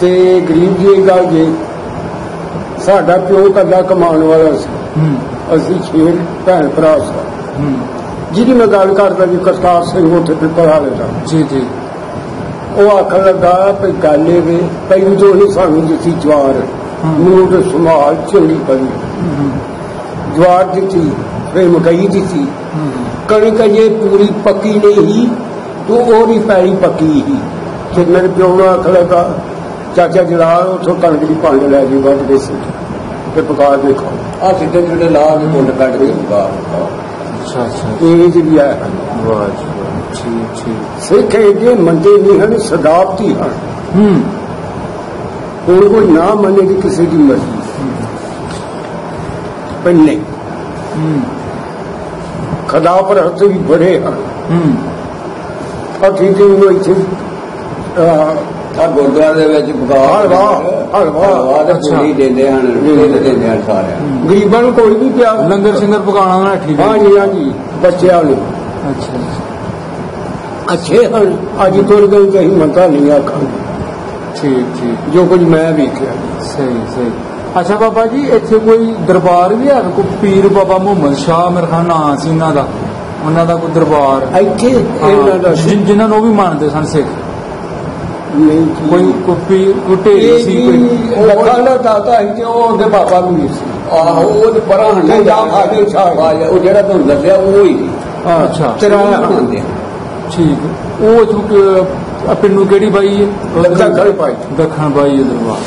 ਤੇ ਗਰੀਬ ਜੀ ਇਹ ਗੱਲ ਜੇ ਸਾਡਾ ਪਿਓ ਕੱਲਾ ਕਮਾਉਣ ਵਾਲਾ ਸੀ ਅਸੀਂ 6 ਭੈਣ ਭਰਾ ਸੀ ਜਿਹਦੀ ਮੈਂ ਗੱਲ ਕਰਦਾ ਜੀ ਕਰਤਾਰ ਸਿੰਘ ਉੱਥੇ ਪਿੱਪਲ ਵਾਲੇ ਦਾ ਜੀ ਜੀ ਉਹ ਆਖਣ ਲੱਗਾ ਵੀ ਗੱਲ ਇਹ ਵੇ ਪਹਿਲੀ ਤੋਂ ਨਹੀਂ ਸਾਨੂੰ ਦਿੱਤੀ ਜਵਾਰ ਮੂਡ ਸੰਭਾਲ ਚੰਗੀ ਪਈ ਜਵਾਰ ਦਿੱਤੀ ਫਿਰ ਮਕਈ ਦਿੱਤੀ ਕਣਕ ਜੇ ਪੂਰੀ ਪੱਕੀ ਨਹੀਂ तो और ही पैरी पक्की ही फिर मेरे प्यो ने आख लगा चाचा जला उतो कणक की भंड लै जी वध के फिर पका के खाओ आ सीधे सीधे ला के मुंड कट के पका अच्छा अच्छा ये जी है वाह जी वाह ठीक ठीक सिख एडे मंदे नहीं हैं सदापती हैं हुण कोई ना मने कि किसी की मर्जी पर नहीं खदा पर हथ भी बड़े हैं ठीक इतने गुरुद्वारे गरीबा कोई नहीं पिया लंगर शिंगर पकाना ठीक हाँ जी हाँ जी बच्चे अच्छा अच्छे हैं अज तुर गई कहीं मंता नहीं आखा ठीक ठीक जो कुछ मैं वेख्या सही सही अच्छा बाबा जी इत्थे कोई दरबार भी है कोई पीर बाबा मुहम्मद शाह मेरे ख्याल नां सी इन्हां दा ਉਹਨਾਂ ਦਾ ਕੋਈ ਦਰਬਾਰ ਇੱਥੇ ਇਹਨਾਂ ਦਾ ਜਿਨ੍ਹਾਂ ਨੂੰ ਵੀ ਮੰਨਦੇ ਸਨ ਸਿੱਖ ਨਹੀਂ ਕੋਈ ਕੋਪੀ ਕੁਟੇਰੀ ਸੀ ਕੋਈ ਲੱਖਾਂ ਦਾ ਦਾਤਾ ਸੀ ਤੇ ਉਹ ਉਹਦੇ ਬਾਬਾ ਵੀ ਨਹੀਂ ਸੀ ਆਹੋ ਉਹ ਤੇ ਪਰਾਂ ਹੰਡੇ ਜਾ ਖਾਦੇ ਉਹ ਜਿਹੜਾ ਤੁਹਾਨੂੰ ਦੱਸਿਆ ਉਹ ਹੀ ਸੀ ਅੱਛਾ ਤੇਰਾ ਬਣਾਉਂਦੇ ਠੀਕ ਉਹ ਪਿੰਡੂ ਕਿਹੜੀ ਬਾਈ ਹੈ ਦੱਖਣ ਬਾਈ ਦਰਬਾਰ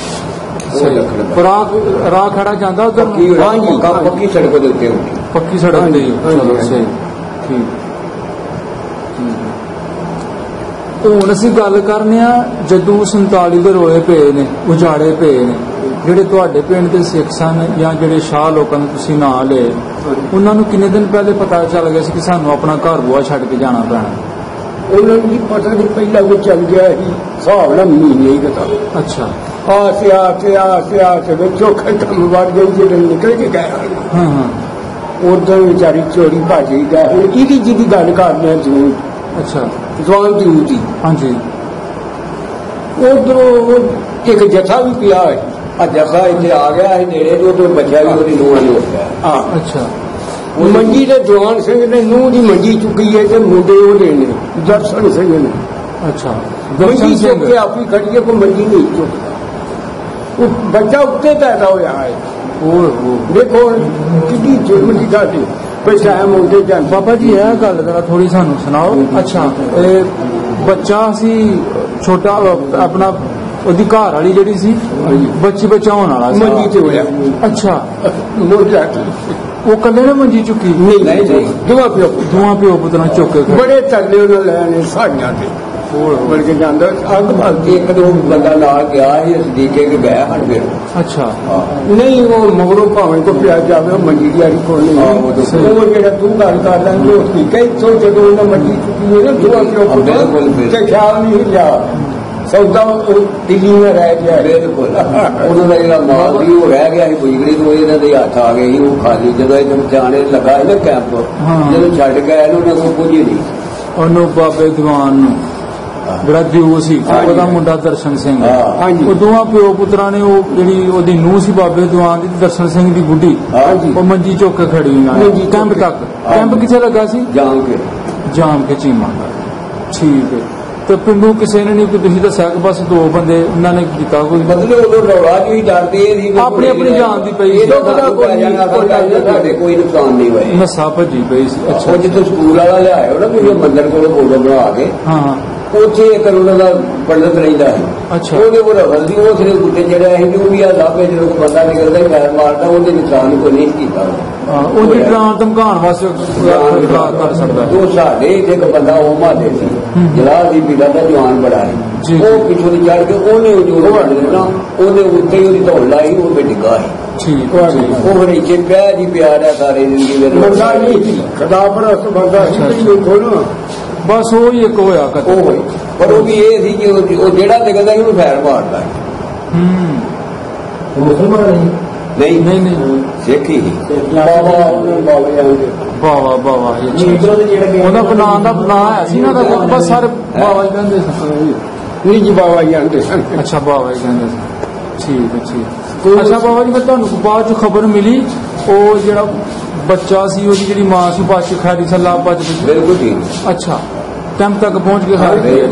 ਸਹੀ ਰਾਹ ਖੜਾ ਜਾਂਦਾ ਉਧਰ ਹਾਂਜੀ ਪੱਕੀ ਸੜਕ ਦੇ ਉੱਤੇ ਪੱਕੀ ਸੜਕ ਤੇ ਚਲੋ ਸਹੀ ਹੁਣ ਅਸੀਂ ਗੱਲ ਕਰਨੇ ਆ ਜਦੋਂ 47 ਦੇ ਰੋਲੇ ਪਏ ਨੇ ਉਜਾੜੇ ਪਏ ਨੇ ਜਿਹੜੇ ਤੁਹਾਡੇ ਪਿੰਡ ਦੇ ਸਿੱਖ ਸਨ ਜਾਂ ਜਿਹੜੇ ਸ਼ਾਹ ਲੋਕਾਂ ਨੂੰ ਤੁਸੀਂ ਨਾਂ ਲਏ ਉਹਨਾਂ ਨੂੰ ਕਿੰਨੇ ਦਿਨ ਪਹਿਲੇ ਪਤਾ ਚੱਲ ਗਿਆ ਸੀ ਕਿ ਸਾਨੂੰ ਆਪਣਾ ਘਰ ਬੁਆ ਛੱਡ ਕੇ ਜਾਣਾ ਪੈਣਾ ਉਹਨਾਂ ਨੂੰ ਪਤਾ ਨਹੀਂ ਪਹਿਲਾਂ ਕੋਈ ਚੱਲ ਗਿਆ ਸੀ ਹਿਸਾਬ ਨਾਲ ਮਹੀਨੇ ਹੀ ਪਤਾ ਅੱਛਾ ਆਸਿਆ ਚੋਖਾ ਕੰਮ ਵੱਧ ਗਈ ਜਿਹੜੇ ਨਿਕਲ ਕੇ ਗਏ ਹਾਂ ਹਾਂ ਉਦੋਂ ਵਿਚਾਰੀ ਚੋਰੀ ਭਾਜੀ ਗਏ ਇਹਦੀ ਜਿਹਦੀ ਗੱਲ ਕਰਦੇ ਜ਼ਰੂਰ ਅੱਛਾ ਜਵਾਨ ਦੀ ਹੁੰਦੀ ਹਾਂਜੀ ਉਧਰੋਂ ਇੱਕ ਜਥਾ ਵੀ ਪਿਆ ਹੈ ਆ ਜਥਾ ਇੱਥੇ ਆ ਗਿਆ ਸੀ ਨੇੜੇ ਤੋਂ ਤੇ ਬੱਚਾ ਵੀ ਉਹਦੀ ਨੂੰਹ ਨੂੰ ਹੋ ਗਿਆ ਹਾਂ ਅੱਛਾ ਮੰਜੀ ਦੇ ਜਵਾਨ ਸਿੰਘ ਨੇ ਨੂੰਹ ਦੀ ਮੰਜੀ ਚੁੱਕੀ ਹੈ ਤੇ ਮੁੰਡੇ ਉਹਦੇ ਨੇ ਦਰਸ਼ਨ ਸਿੰਘ ਨੇ ਅੱਛਾ ਮੰਜੀ ਚੁੱਕ ਕੇ ਆਪੀ ਖੜੀ ਹੈ ਕੋਈ ਮੰਜੀ ਨਹੀਂ ਚੁੱਕਦਾ ਉਹ ਬੱਚਾ ਉੱਤੇ ਪੈਦਾ ਹੋਇਆ ਹੈ ਦੇਖੋ ਕਿੰਨੀ ਜ਼ੁਲਮ ਦੀ ਗੱਲ ਹੈ ਕੋਈ ਟਾਈਮ ਹੁੰਦੇ ਜਾਂ ਬਾਬਾ ਜੀ ਇਹ ਗੱਲ ਜਰਾ ਥੋੜੀ ਸਾਨੂੰ ਸੁਣਾਓ ਅੱਛਾ ਇਹ ਬੱਚਾ ਸੀ ਛੋਟਾ ਆਪਣਾ ਉਹਦੀ ਘਰ ਵਾਲੀ ਜਿਹੜੀ ਸੀ ਬੱਚਾ ਹੋਣ ਵਾਲਾ ਸੀ ਮੰਜੀ ਤੇ ਹੋਇਆ ਅੱਛਾ ਮੋਢਾ ਉਹ ਕੱਲੇ ਨੇ ਮੰਜੀ ਚੁੱਕੀ ਨਹੀਂ ਦੋਵਾਂ ਪਿਓ ਪੁੱਤਰਾਂ ਚੁੱਕ ਕੇ ਬੜੇ ਤਗੜੇ ਉਹਨਾਂ ਲੈਣੇ ਸਾਈਆਂ ਤੇ ਬਣ ਕੇ ਜਾਂਦਾ ਅੱਗ ਭਲਦੀ ਇੱਕ ਦੋ ਬੰਦਾ ਨਾਲ ਗਿਆ ਸੀ ਸਦੀਕੇ ਕੇ ਗਿਆ ਹਟ ਫਿਰ ਅੱਛਾ ਨਹੀਂ ਉਹ ਮਗਰੋਂ ਭਾਵੇਂ ਕੋ ਪਿਆ ਜਾਵੇ ਉਹ ਮੰਜੀ ਦੀ ਆੜੀ ਕੋਲ ਨਹੀਂ ਉਹ ਜਿਹੜਾ ਤੂੰ ਗੱਲ ਕਰਦਾ ਉਹ ਠੀਕ ਹੈ ਇੱਥੋਂ ਜਦੋਂ ਉਹਨਾਂ ਮੰਜੀ ਚੁੱਕੀ ਹੋਈ ਨਾ ਦੋਵਾਂ ਪਿਓ ਤੇ ਖਿਆਲ ਨਹੀਂ ਲਿਆ ਸੌਦਾ ਦਿੱਲੀ ਵਿੱਚ ਰਹਿ ਗਿਆ ਬਿਲਕੁਲ ਉਹਨਾਂ ਦਾ ਜਿਹੜਾ ਮਾਲ ਸੀ ਉਹ ਰਹਿ ਗਿਆ ਸੀ ਗੁਜਰੀ ਤੋਂ ਇਹਨਾਂ ਦੇ ਹੱਥ ਆ ਗਏ ਸੀ ਉਹ ਖਾਲੀ ਜਦੋਂ ਇਹ ਜਾਣੇ ਲੱਗਾ ਸੀ ਨਾ ਕੈਂਪ ਜਦੋਂ ਛੱਡ ਗਏ ਉਹਨਾਂ ਕੋਲ ਕੁਝ ਨਹੀਂ ਉਹਨੂੰ ਬਾਬੇ ਦੀਵਾਨ ਨੂੰ ਜਿਹੜਾ ਦਿਓ ਸੀ ਉਹਦਾ ਮੁੰਡਾ ਦਰਸ਼ਨ ਸਿੰਘ ਉਹ ਦੋਵਾਂ ਪਿਓ ਪੁੱਤਰਾਂ ਨੇ ਉਹ ਜਿਹੜੀ ਉਹਦੀ ਨੂੰਹ ਸੀ ਬਾਬੇ ਦੀਵਾਨ ਦੀ ਦਰਸ਼ਨ ਸਿੰਘ ਦੀ ਬੁੱਢੀ ਉਹ ਮੰਜੀ ਚੁੱਕ ਕੇ ਖੜੀ ਕੈਂਪ ਤੱਕ ਕੈਂਪ ਕਿੱਥੇ ਲੱਗਾ ਸੀ ਜਾਮ ਕੇ ਚੀਮਾ ਠੀਕ ਹੈ ਤੇ ਪਿੰਡੂ ਕਿਸੇ ਨੇ ਨਹੀਂ ਕਿ ਤੁਸੀਂ ਦੱਸਿਆ ਕਿ ਬਸ 2 ਬੰਦੇ ਉਹਨਾਂ ਨੇ ਕੀਤਾ ਕੋਈ ਮਤਲਬ ਉਦੋਂ ਰੌਲਾ ਜੀ ਡਰਦੇ ਸੀ ਆਪਣੀ ਜਾਨ ਦੀ ਪਈ ਸਾਡੇ ਕੋਈ ਨੁਕਸਾਨ ਨਹੀਂ ਹੋਇਆ ਨਸ਼ਾ ਭੱਜੀ ਪਈ ਸੀ। ਅੱਛਾ ਜਿੱਥੇ ਸਕੂਲ ਵਾਲਾ ਲਿਆਇਓ ਨਾ ਵੀ ਮੰਦਰ ਕੋਲ ਫੋਟੋ ਬਣਾ ਕੇ ਹਾਂ ਉੱਥੇ ਇੱਕ ਉਹਨਾਂ ਦਾ ਪੰਡਤ ਰਹਿੰਦਾ ਸੀ। ਅੱਛਾ ਉਹਦੇ ਕੋਲ ਰਫਲ ਸੀ ਉਹ ਸਿਰੇ ਗੁੱਟੇ ਜਿਹੜਾ ਸੀ ਉਹ ਵੀ ਆ ਲਾਭੇ ਜਦੋਂ ਬੰਦਾ ਨਿਕਲਦਾ ਹੀ ਪੈਰ ਮਾਰਦਾ ਉਹਦੇ ਨੁਕਸਾਨ ਕੋਈ ਨਹੀਂ ਕੀਤਾ ਉਹ ਡਰਾਉਣ ਧਮਕਾਉਣ ਵਾਸਤੇ ਕਰ ਸਕਦਾ। ਉਹ ਸਾਡੇ ਇੱਥੇ ਇੱਕ ਬੰਦਾ ਉਹ ਮਾਦੇ ਸੀ ਜਲਾਲ ਦੀ ਪਿਤਾ ਦਾ ਜਵਾਨ ਬੜਾ ਸੀ ਉਹ ਪਿੱਛੋਂ ਦੀ ਚੜ ਕੇ ਉਹਨੇ ਜੋ ਵੜ ਦੇਣਾ ਉਹਦੇ ਉੱਤੇ ਹੀ ਉਹਦੀ ਧੌਣ ਲਾਈ ਉਹ ਤੇ ਡਿੱਗਾ ਸੀ। ਠੀਕ ਉਹ ਫਿਰ ਇੱਥੇ ਪਿਆ ਜੀ ਪਿਆਰ ਆ ਸਾਰੇ ਜ਼ਿੰਦਗੀ ਵਿੱਚ ਖੁਦਾ ਪਰਸਤ ਬੰਦਾ ਸੀ ਬਸ ਉਹ ਹੀ ਇੱਕ ਹੋਇਆ ਉਹ ਹੋਈ ਪਰ ਉਹ ਵੀ ਇਹ ਸੀ ਕਿ ਉਹ ਜਿਹੜਾ ਨਿਕਲਦਾ ਉਹਨੂੰ ਫੈਰ ਮਾਰਦਾ ਮੁਸਲਮਾਨ ਨਹੀਂ ਸਿੱਖ ਹੀ ਬਾਵਾ ਉਹਦਾ ਨਾਂ ਆਇਆ ਸੀ ਨਾ ਦਾ ਬਸ ਸਾਰੇ ਬਾਵਾ ਹੀ ਕਹਿੰਦੇ ਸਨ। ਨਹੀਂ ਜੀ ਬਾਬਾ ਜੀ ਆਂਦੇ ਸਨ। ਅੱਛਾ ਬਾਵਾ ਹੀ ਕਹਿੰਦੇ ਸਨ। ਠੀਕ ਹੈ ਠੀਕ। ਅੱਛਾ ਬਾਬਾ ਜੀ ਮੈਂ ਤੁਹਾਨੂੰ ਬਾਅਦ ਚ ਖਬਰ ਮਿਲੀ ਉਹ ਜਿਹੜਾ ਬੱਚਾ ਸੀ ਉਹਦੀ ਜਿਹੜੀ ਮਾਂ ਸੀ ਬਚ ਖੈਰੀ ਸੱਲਾ ਬਚ ਬਿਲਕੁਲ ਠੀਕ। ਅੱਛਾ ਟਾਈਮ ਤੱਕ ਪਹੁੰਚ ਕੇ ਖਾ ਗਏ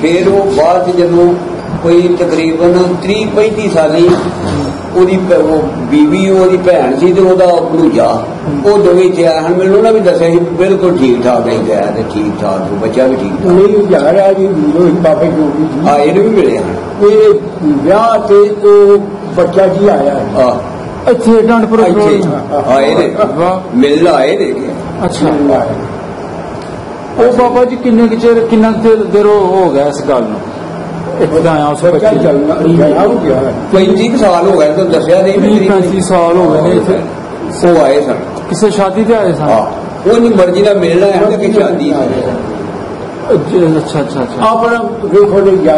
ਫਿਰ ਉਹ ਬਾਅਦ ਜਦੋਂ ਕੋਈ ਤਕਰੀਬਨ 30-35 ਸਾਲੀ ਉਹਦੀ ਬੀਬੀ ਉਹਦੀ ਭੈਣ ਸੀ ਤੇ ਉਹਦਾ ਭਣੂਜਾ ਉਹ ਦੋਵੇਂ ਇੱਥੇ ਆਏ ਹਨ। ਮੈਨੂੰ ਉਹਨਾਂ ਵੀ ਦੱਸਿਆ ਸੀ ਬਿਲਕੁਲ ਠੀਕ ਠਾਕ ਨਹੀਂ ਗਿਆ ਤੇ ਠੀਕ ਠਾਕ ਬੱਚਾ ਵੀ ਠੀਕ ਨਹੀਂ ਜਾ ਰਿਹਾ ਜੀ ਬਾਬਾ ਜੋਗੀ ਜੀ ਇਹਨੂੰ ਵੀ ਮਿਲੇ ਹਨ। ਇਹ ਵਿਆਹ ਤੇ ਉਹ ਬੱਚਾ ਜੀ ਆਇਆ ਇੱਥੇ ਡਾਂਡਪੁਰ ਆਏ ਨੇ ਮਿਲਣ ਆਏ ਨੇ। ਅੱਛਾ ਉਹ ਬਾਬਾ ਜੀ ਕਿੰਨਾ ਦੇਰ ਹੋ ਗਿਆ ਇਸ ਗੱਲ ਨੂੰ ਇੱਥੇ ਆਇਆ ਉਸ ਬੱਚੇ 35 ਸਾਲ ਹੋ ਗਏ ਤੁਹਾਨੂੰ ਦੱਸਿਆ ਨਹੀਂ 35 ਸਾਲ ਹੋ ਗਏ ਨੇ ਇੱਥੇ ਉਹ ਆਏ ਸਨ ਕਿਸੇ ਸ਼ਾਦੀ ਤੇ ਆਏ ਸਨ। ਉਹਦੀ ਮਰਜ਼ੀ ਨਾਲ ਮਿਲਣਾ ਹੈ ਕਿ ਸ਼ਾਦੀ ਅੱਛਾ ਅੱਛਾ ਅੱਛਾ ਆਪਣਾ ਵੇਖੋ ਨਹੀਂ ਜਾ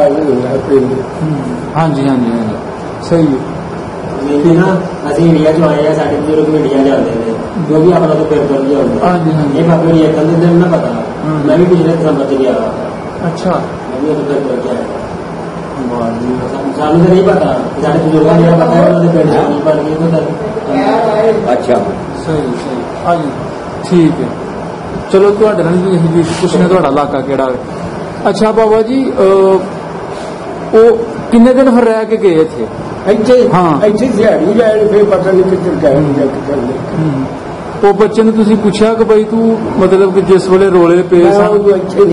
ਹਾਂਜੀ ਹਾਂਜੀ ਸਹੀ ਹੈ। ਅਸੀਂ ਇੰਡੀਆ ਚ ਆਏ ਆ ਸਾਡੇ ਬਜ਼ੁਰਗ ਇੰਡੀਆ ਜਾਂਦੇ ਨੇ ਜੋ ਵੀ ਆਪਣਾ ਤੋਂ ਪੇਪਰ ਵੀ ਆਉਂਦੇ ਹਾਂਜੀ ਹਾਂਜੀ ਇਹ ਬਾਬੇ ਇਹ ਕਹਿੰਦੇ ਦਿਨ ਨਾ ਪਤਾ ਮੈਂ ਵੀ ਪਿਛਲੇ ਦਸੰਬਰ ਚ ਗਿਆ। ਅੱਛਾ ਮੈਂ ਵੀ ਉਹਦੇ ਪੇਪਰ ਚ ਆਇਆ ਸਾਨੂੰ ਤਾਂ ਨਹੀਂ ਪਤਾ ਸਾਡੇ ਬਜ਼ੁਰਗਾਂ ਨੂੰ ਜਿਹੜਾ ਪਤਾ ਹੈ ਉਹਨਾਂ ਦੇ ਪਿੰਡ ਚ ਨਹੀਂ ਪੜ ਗਏ। ਅੱਛਾ ਸਹੀ ਸਹੀ ਹਾਂਜੀ ਠੀਕ ਹੈ। ਚਲੋ ਤੁਹਾਡੇ ਨਾਲ ਵੀ ਪੁੱਛਣਾ ਤੁਹਾਡਾ ਇਲਾਕਾ ਕਿਹੜਾ ਹੈ। ਅੱਛਾ ਬਾਬਾ ਜੀ ਉਹ ਕਿੰਨੇ ਦਿਨ ਫਿਰ ਰਹਿ ਕੇ ਗਏ ਇੱਥੇ ਇੱਥੇ ਦਿਹਾੜੀ ਲੈਣ ਫਿਰ ਪਤਾ ਨਹੀਂ ਕਿੱਧਰ ਗਏ। ਉਹ ਬੱਚੇ ਨੂੰ ਤੁਸੀਂ ਪੁੱਛਿਆ ਕਿ ਬਈ ਤੂੰ ਮਤਲਬ ਕਿ ਜਿਸ ਵੇਲੇ ਰੋਲੇ ਪਏ ਸਨ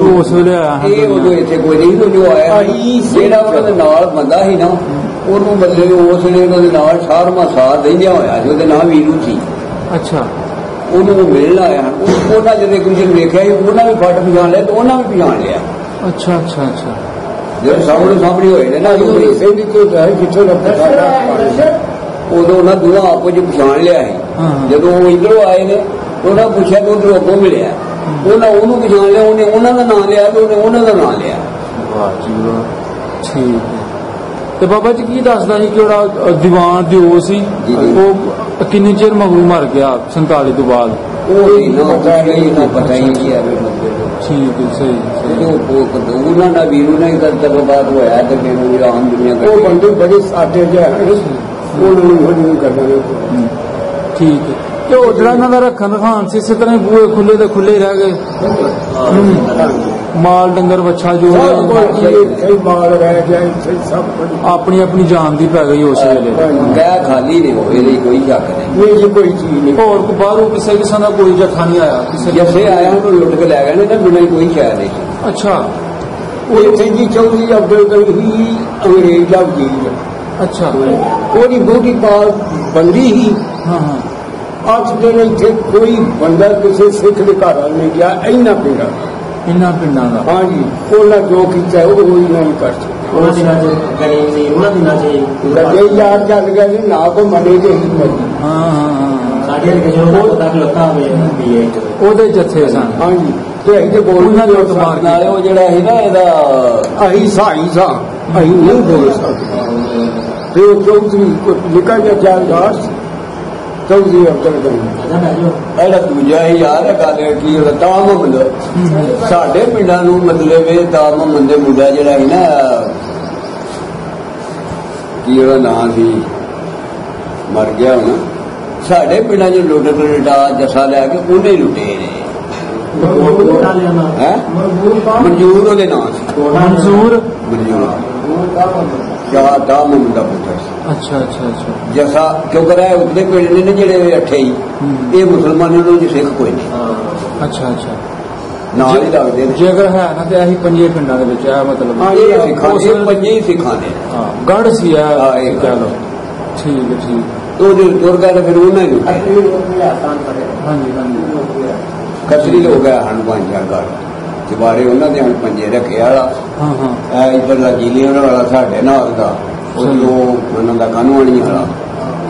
ਉਸ ਵੇਲੇ ਆਇਆ ਇਹ ਉਦੋਂ ਇੱਥੇ ਕੋਈ ਨਹੀਂ ਜੋ ਆਇਆ ਜਿਹੜਾ ਉਹਨਾਂ ਦੇ ਨਾਲ ਬੰਦਾ ਸੀ ਨਾ ਉਹਨੂੰ ਮਤਲਬ ਉਸ ਵੇਲੇ ਉਹਨਾਂ ਦੇ ਨਾਲ 18ਵਾਂ ਸਾਲ ਰਹਿੰਦਿਆਂ ਹੋਇਆ ਸੀ ਉਹਦੇ ਨਾਂ ਵੀਰੂ ਸੀ। ਅੱਛਾ ਉਹਨੂੰ ਮਿਲਣ ਆਇਆ ਉਹਨਾਂ ਜਦੋਂ ਇੱਕ ਦੂਜੇ ਨੂੰ ਵੇਖਿਆ ਉਹਨਾਂ ਵੀ ਫਟ ਪਛਾਣ ਲਿਆ ਤੇ ਉਹਨਾਂ ਵੀ ਪਛਾਣ ਲਿਆ। ਅੱਛਾ ਅੱਛਾ ਅੱਛਾ ਜਦੋਂ ਸਾਹਮਣੇ ਹੋਏ ਨੇ ਨਾ ਕਿੱਥੋਂ ਉਦੋਂ ਉਹਨਾਂ ਦੋਵਾਂ ਆਪੋ ਚ ਪਛਾਣ ਲਿਆ ਸੀ। ਜਦੋਂ ਉਹ ਇੱਧਰੋਂ ਆਏ ਨੇ ਉਹਨਾਂ ਪੁੱਛਿਆ ਤੇ ਉਧਰੋਂ ਅੱਗੋਂ ਮਿਲਿਆ ਉਹਨਾਂ ਉਹਨੂੰ ਪਛਾਣ ਲਿਆ ਉਹਨੇ ਉਹਨਾਂ ਦਾ ਨਾਂ ਲਿਆ ਤੇ ਉਹਨੇ ਉਹਨਾਂ ਦਾ ਨਾਂ ਲਿਆ। ਠੀਕ ਹੈ। ਤੇ ਬਾਬਾ ਜੀ ਕੀ ਦੱਸਦਾ ਸੀ ਕਿ ਜਿਹੜਾ ਦੀਵਾਨ ਦਿਓ ਸੀ ਉਹ ਕਿੰਨੇ ਚਿਰ ਮਗਰੋਂ ਮਰ ਗਿਆ 47 ਤੋਂ ਬਾਅਦ ਉਹ ਪਤਾ ਹੀ ਨਹੀਂ ਹੈ। ਠੀਕ ਹੈ ਸਹੀ ਉਹਨਾਂ ਦਾ ਵੀਰੂ ਨਾਲ ਗੱਲ ਤੋਂ ਬਾਅਦ ਹੋਇਆ ਤੇ ਮੈਨੂੰ ਆਮ ਦੁਨੀਆ ਉਹ ਬੰਦੇ ਬੜੇ ਸਾਦੇ ਜਿਹੇ ਉਹਨੂੰ ਕਰਨਾ ਠੀਕ ਹੈ। ਤੇ ਉਹ ਜਿਹੜਾ ਇਹਨਾਂ ਦਾ ਰੱਖਣ ਰਖਾਨ ਸੀ ਇਸੇ ਤਰ੍ਹਾਂ ਬੂਹੇ ਖੁੱਲੇ ਤੇ ਖੁੱਲੇ ਰਹਿ ਗਏ ਮਾਲ ਡੰਗਰ ਵੱਛਾ ਜੋ ਮਾਲ ਰਹਿ ਗਿਆ ਆਪਣੀ ਆਪਣੀ ਜਾਨ ਦੀ ਪੈ ਗਈ ਉਸ ਵੇਲੇ ਗੈਰ ਖਾਲੀ ਨਹੀਂ ਹੋਏ ਇਹਦੀ ਕੋਈ ਸ਼ੱਕ ਨਹੀਂ ਜੀ ਕੋਈ ਚੀਜ਼ ਨਹੀਂ। ਹੋਰ ਬਾਹਰੋਂ ਕਿਸੇ ਕਿਸਮ ਦਾ ਕੋਈ ਜੱਥਾ ਨਹੀਂ ਆਇਆ ਕਿਸੇ ਜਿੱਥੇ ਆਇਆ ਉਹਨੂੰ ਲੁੱਟ ਕੇ ਲੈ ਗਏ ਨੇ ਤਾਂ ਬਿਨਾਂ ਕੋਈ ਸ਼ਾਇਦ ਨਹੀਂ। ਅੱਛਾ ਉਹ ਇੱਥੇ ਜੀ ਚੌਧਰੀ ਅਬਦੁਲ ਕਰੀਮ ਹੀ ਅੰਗਰੇਜ਼ ਦਾ ਵਜ਼ੀਰ। ਅੱਛਾ ਉਹਦੀ ਬੋਡੀ ਪਾਲ ਬੰਦੀ ਹੀ। ਹਾਂ ਹਾਂ 8 ਦਿਨ ਇੱਥੇ ਕੋਈ ਬੰਦਾ ਕਿਸੇ ਸਿੱਖ ਦੇ ਘਰ ਨਹੀਂ ਗਿਆ ਇਹਨਾਂ ਪਿੰਡਾਂ ਦਾ। ਹਾਂਜੀ ਉਹਨਾਂ ਜੋ ਕੀਤਾ ਉਹ ਹੀ ਨਹੀਂ ਕਰ ਸਕਦਾ। ਉਹਨਾਂ ਦਿਨਾਂ ਚ ਗਰੀਬ ਸੀ ਉਹਨਾਂ ਦਿਨਾਂ ਚ ਲੱਗੇ ਯਾਰ ਚੱਲ ਗਿਆ ਜੀ ਨਾ ਕੋ ਮਨੇ ਦੇ ਹੀ ਮਰਦੀ। ਸਾਡੇ ਜਦੋਂ ਤੱਕ ਲੱਤਾਂ ਹੋਏ ਉਹਦੇ ਜੱਥੇ ਸਨ। ਹਾਂਜੀ ਤੇ ਅਸੀਂ ਤੇ ਬੋਲਣਾ ਨਾਲੇ ਉਹ ਜਿਹੜਾ ਸੀ ਨਾ ਇਹਦਾ ਅਸੀਂ ਸਾਈ ਸਾਂ ਅਸੀਂ ਨਹੀਂ ਬੋਲ ਸਕਦੇ। ਤੇ ਉਹ ਚੌਧਰੀ ਨਿਕਲ ਗਿਆ ਜਾਨਦਾਰ ਚੌਧਰੀ ਅਬਦੁਲ ਕਰੀਮ ਇਹਦਾ ਦੂਜਾ ਹੀ ਯਾਰ ਗੱਲ ਕੀ ਉਹਦਾ ਤਾਂ ਮੁੰਡਾ ਸਾਡੇ ਪਿੰਡਾਂ ਨੂੰ ਮਤਲਬ ਇਹ ਤਾਂ ਮੁੰਡੇ ਮੁੰਡਾ ਜਿਹੜਾ ਸੀ ਨਾ ਕੀ ਉਹਦਾ ਨਾਂ ਸੀ ਮਰ ਗਿਆ ਹੁਣ ਸਾਡੇ ਪਿੰਡਾਂ 'ਚ ਲੁੱਟ ਲੁਟਾ ਜੱਸਾ ਲੈ ਕੇ ਉਹਨੇ ਲੁੱਟੇ ਨੇ ਹੈ ਮਨਜ਼ੂਰ ਉਹਦੇ ਨਾਂ ਸੀ। ਮਨਜ਼ੂਰ ਸ਼ਾਹ ਦਾ ਮੁਹੰਮਦ ਦਾ ਪੁੱਤਰ ਸੀ। ਅੱਛਾ ਅੱਛਾ ਅੱਛਾ। ਜੈਸਾ ਕਿਉਂਕਿ ਰਹਿ ਉਤਲੇ ਪਿੰਡ ਨੇ ਜਿਹੜੇ 28 ਇਹ ਮੁਸਲਮਾਨਾਂ ਨੂੰ ਸਿੱਖ ਕੋਈ ਨਹੀਂ। ਅੱਛਾ ਅੱਛਾ। ਨਾਲ ਹੀ ਲੱਗਦੇ ਨੇ। ਜੇ ਅਗਰ ਹੈ ਨਾ ਤੇ ਅਸੀਂ 5 ਪਿੰਡਾਂ ਦੇ ਵਿੱਚ ਇਹ ਮਤਲਬ ਇਹ 5 ਸਿੱਖਾਂ ਨੇ। ਗੜ ਸੀ ਇਹ ਕਹਿ ਲਓ। ਠੀਕ ਹੈ ਠੀਕ। ਉਹ ਜੋ ਤੁਰ ਗਿਆ ਫਿਰ ਉਹਨਾਂ ਨੂੰ ਹਾਂਜੀ ਹਾਂਜੀ ਕਤਰੀ ਹੋ ਗਿਆ ਹਨ 5 ਗੜ ਜਵਾਰੇ ਉਹਨਾਂ ਦੇ ਹਨ 5 ਰੱਖੇ ਵਾਲਾ। ਹਾਂ ਹਾਂ। ਇੱਧਰ ਲਗੀਲੀਆਂ ਵਾਲਾ ਸਾਡੇ ਨਾਲ ਦਾ ਉਹ ਉਹਨਾਂ ਦਾ ਕਾਨੂੰਨੀ ਵਾਲਾ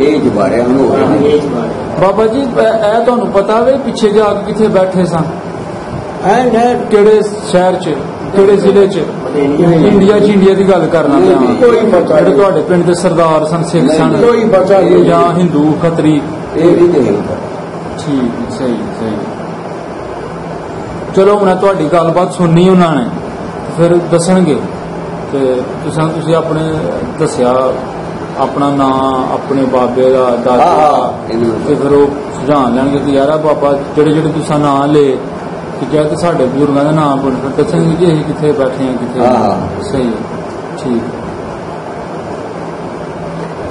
ਇਹ ਜਵਾਰੇ ਹਨ ਹੋ ਗਏ। ਬਾਬਾ ਜੀ ਇਹ ਤੁਹਾਨੂੰ ਪਤਾ ਵੇ ਪਿੱਛੇ ਜਾ ਕੇ ਕਿੱਥੇ ਬੈਠੇ ਸਨ? ਕਿਹੜੇ ਸ਼ਹਿਰ ਚ ਕਿਹੜੇ ਜ਼ਿਲ੍ਹੇ ਚ? ਇੰਡੀਆ ਦੀ ਗੱਲ ਕਰਨਾ ਕੋਈ ਪਤਾ ਜਿਹੜੇ ਤੁਹਾਡੇ ਪਿੰਡ ਦੇ ਸਰਦਾਰ ਸਨ ਸਿੱਖ ਸਨ ਕੋਈ ਪਤਾ ਨਹੀਂ ਜਾਂ ਹਿੰਦੂ ਖੱਤਰੀ? ਇਹ ਨਹੀਂ ਠੀਕ ਸਹੀ ਸਹੀ। ਚਲੋ ਹੁਣ ਤੁਹਾਡੀ ਗੱਲਬਾਤ ਸੁਣਨੀ ਉਹਨਾਂ ਨੇ ਫਿਰ ਦੱਸਣਗੇ ਤੇ ਤੁਸੀਂ ਆਪਣੇ ਦੱਸਿਆ ਆਪਣਾ ਨਾਂ ਆਪਣੇ ਬਾਬੇ ਦਾ ਦਾਦਾ ਦਾ ਤੇ ਫਿਰ ਉਹ ਸੁਝਾਣ ਲੈਣਗੇ ਕਿ ਯਾਰ ਬਾਬਾ ਜਿਹੜੇ ਤੁਸੀਂ ਨਾਂ ਲਏ ਕਿਹਾ ਕਿ ਸਾਡੇ ਬਜ਼ੁਰਗਾਂ ਦਾ ਨਾਮ ਬੋਲ ਫਿਰ ਦੱਸਣਗੇ ਕਿ ਅਸੀਂ ਕਿੱਥੇ ਬੈਠੇ ਹਾਂ ਕਿੱਥੇ। ਸਹੀ ਠੀਕ।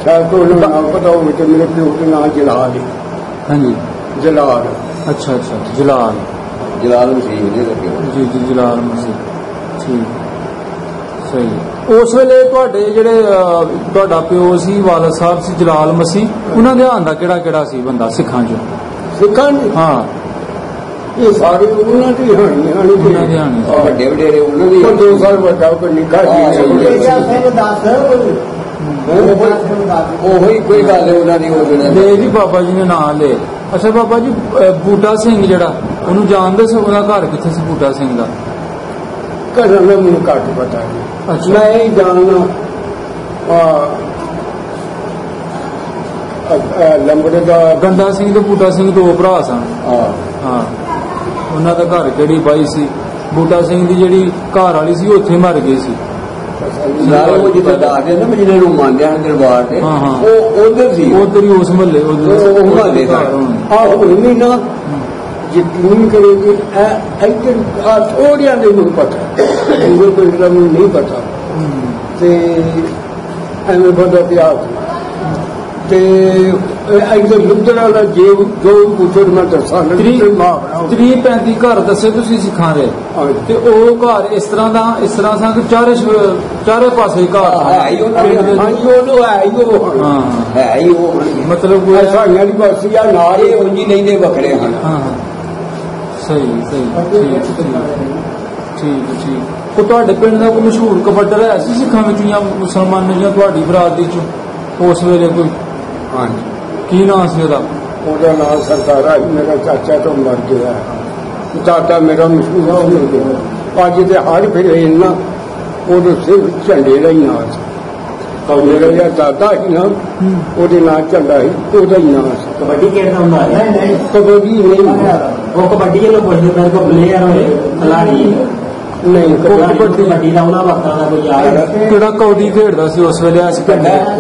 ਸ਼ਾਇਦ ਤੁਹਾਨੂੰ ਨਾਮ ਪਤਾ ਹੋਵੇ ਕਿ ਮੇਰੇ ਪਿਓ ਦਾ ਨਾਮ ਜਲਾਲ ਹੈ। ਹਾਂਜੀ ਜਲਾਲ। ਅੱਛਾ ਅੱਛਾ ਜਲਾਲ ਮਸੀਹ ਨੇ ਰੱਖਿਆ ਜੀ ਜੀ ਜਲਾਲ ਮਸੀਹ। ਠੀਕ ਸਹੀ। ਉਸ ਵੇਲੇ ਤੁਹਾਡੇ ਜਿਹੜੇ ਤੁਹਾਡਾ ਪਿਓ ਸੀ ਵਾਲਦ ਸਾਹਿਬ ਸੀ ਜਲਾਲ ਮਸੀਹ ਉਹਨਾਂ ਦੇ ਆਉਣ ਦਾ ਕਿਹੜਾ ਸੀ ਬੰਦਾ ਸਿੱਖਾਂ ਚ? ਹਾਂ ਇਹ ਸਾਰੇ ਉਹਨਾਂ ਦੀ ਹਾਣੀ ਵੱਡੇ ਵਡੇਰੇ ਉਹਨਾਂ ਦੀ 2 ਸਾਲ ਵੱਡਾ ਕੋਈ ਨਿੱਕਾ ਉਹੀ ਕੋਈ ਗੱਲ ਹੈ ਉਹਨਾਂ ਦੀ ਜੀ ਬਾਬਾ ਜੀ ਨੇ ਨਾਂ ਲਏ। ਅੱਛਾ ਬਾਬਾ ਜੀ ਬੂਟਾ ਸਿੰਘ ਜਿਹੜਾ ਉਹਨੂੰ ਜਾਣਦੇ ਸੀ ਉਹਦਾ ਘਰ ਕਿੱਥੇ ਸੀ ਬੂਟਾ ਸਿੰਘ ਦਾ? ਘਰ ਦਾ ਮੈਨੂੰ ਘੱਟ ਪਤਾ ਨਹੀਂ। ਮੈਂ ਇਹ ਜਾਣਦਾ ਲੰਬੜੇ ਦਾ ਗੰਡਾ ਸਿੰਘ ਤੇ ਬੂਟਾ ਸਿੰਘ 2 ਭਰਾ ਸਨ। ਹਾਂ ਉਹਨਾਂ ਦਾ ਘਰ ਕਿਹੜੀ ਬਾਈ ਸੀ? ਬੂਟਾ ਸਿੰਘ ਦੀ ਜਿਹੜੀ ਘਰ ਵਾਲੀ ਸੀ ਉੱਥੇ ਮਰ ਗਈ ਸੀ। ਉਹ ਜਿੱਦਾਂ ਦੱਸਦੇ ਨਾ ਜਿਹਨਾਂ ਨੂੰ ਮੰਨਦੇ ਹਨ ਦਰਬਾਰ ਤੇ ਉਹ ਉਧਰ ਸੀ ਉਧਰ ਹੀ ਉਸ ਮਹੱਲੇ ਮਹੱਲੇ ਨਹੀਂ ਨਾ ਯਕੀਨ ਕਰੇਗੀ ਇੱਧਰ ਥੋੜਿਆਂ ਦੇ ਨੂੰ ਪਤਾ ਕੋਈ ਨਹੀਂ ਪਤਾ ਤੇ ਐਵੇਂ ਬੰਦਾ ਪਿਆ ਤੇ ਇੱਧਰ ਲੁਧਿਆਣਾ ਵਾਲਾ ਜੋ ਪੁੱਛੋ ਮੈਂ ਦੱਸਾਂ 30-35 ਘਰ ਦੱਸੇ ਤੁਸੀਂ ਸਿੱਖਾਂ ਦੇ ਤੇ ਉਹ ਘਰ ਇਸ ਤਰ੍ਹਾਂ ਸਾਂ ਕਿ ਚਾਰੇ ਪਾਸੇ ਘਰ ਮਤਲਬ ਸਾਈਆਂ ਦੀ ਬਸਤੀ ਆ ਨਾਲ ਇਹ ਉਂਝ ਨਹੀਂ ਦੇ ਵੱਖਰੇ ਹਨ। ਸਹੀ ਠੀਕ। ਉਹ ਤੁਹਾਡੇ ਪਿੰਡ ਦਾ ਕੋਈ ਮਸ਼ਹੂਰ ਕਬੱਡਰ ਹੈ ਸੀ ਸਿੱਖਾਂ ਵਿੱਚ ਜਾਂ ਮੁਸਲਮਾਨਾਂ ਜਾਂ ਤੁਹਾਡੀ ਬਰਾਦਰੀ ਚ ਉਸ ਵੇਲੇ ਕੋਈ? ਹਾਂਜੀ। ਕੀ ਨਾਂ ਸੀ ਉਹਦਾ ਨਾਮ ਸਰਦਾਰਾ ਮੇਰਾ ਚਾਚਾ ਤੋਂ ਮਰ ਗਿਆ ਦਾਦਾ ਮੇਰਾ ਮਸ਼ਹੂਰ ਹੋ ਗਿਆ। ਅੱਜ ਤੇ ਹਰ ਫਿਰ ਇੰਨਾ ਉਹਦੇ ਸਿਰਫ ਝੰਡੇ ਦਾ ਹੀ ਨਾਂ ਸੀ। ਮੇਰਾ ਜਿਹੜਾ ਦਾਦਾ ਸੀ ਨਾ ਉਹਦੇ ਨਾਂ ਝੰਡਾ ਸੀ ਉਹਦਾ ਹੀ ਨਾਂ ਸੀ। ਕਬੱਡੀ ਖੇਡਦਾ ਹੁੰਦਾ? ਨਹੀਂ ਕਬੱਡੀ ਨਹੀਂ। ਉਹ ਕਬੱਡੀ ਜਦੋਂ ਪੁੱਛਦੇ ਮੇਰੇ ਕੋਲ ਪਲੇਅਰ ਹੋਏ ਖਿਲਾੜੀ ਨਹੀਂ ਕਬੱਡੀ ਦਾ ਉਹਨਾਂ ਵਕਤਾਂ ਦਾ ਕੋਈ ਯਾਦ? ਕਿਹੜਾ ਕਬੱਡੀ ਖੇਡਦਾ ਸੀ ਉਸ ਵੇਲੇ?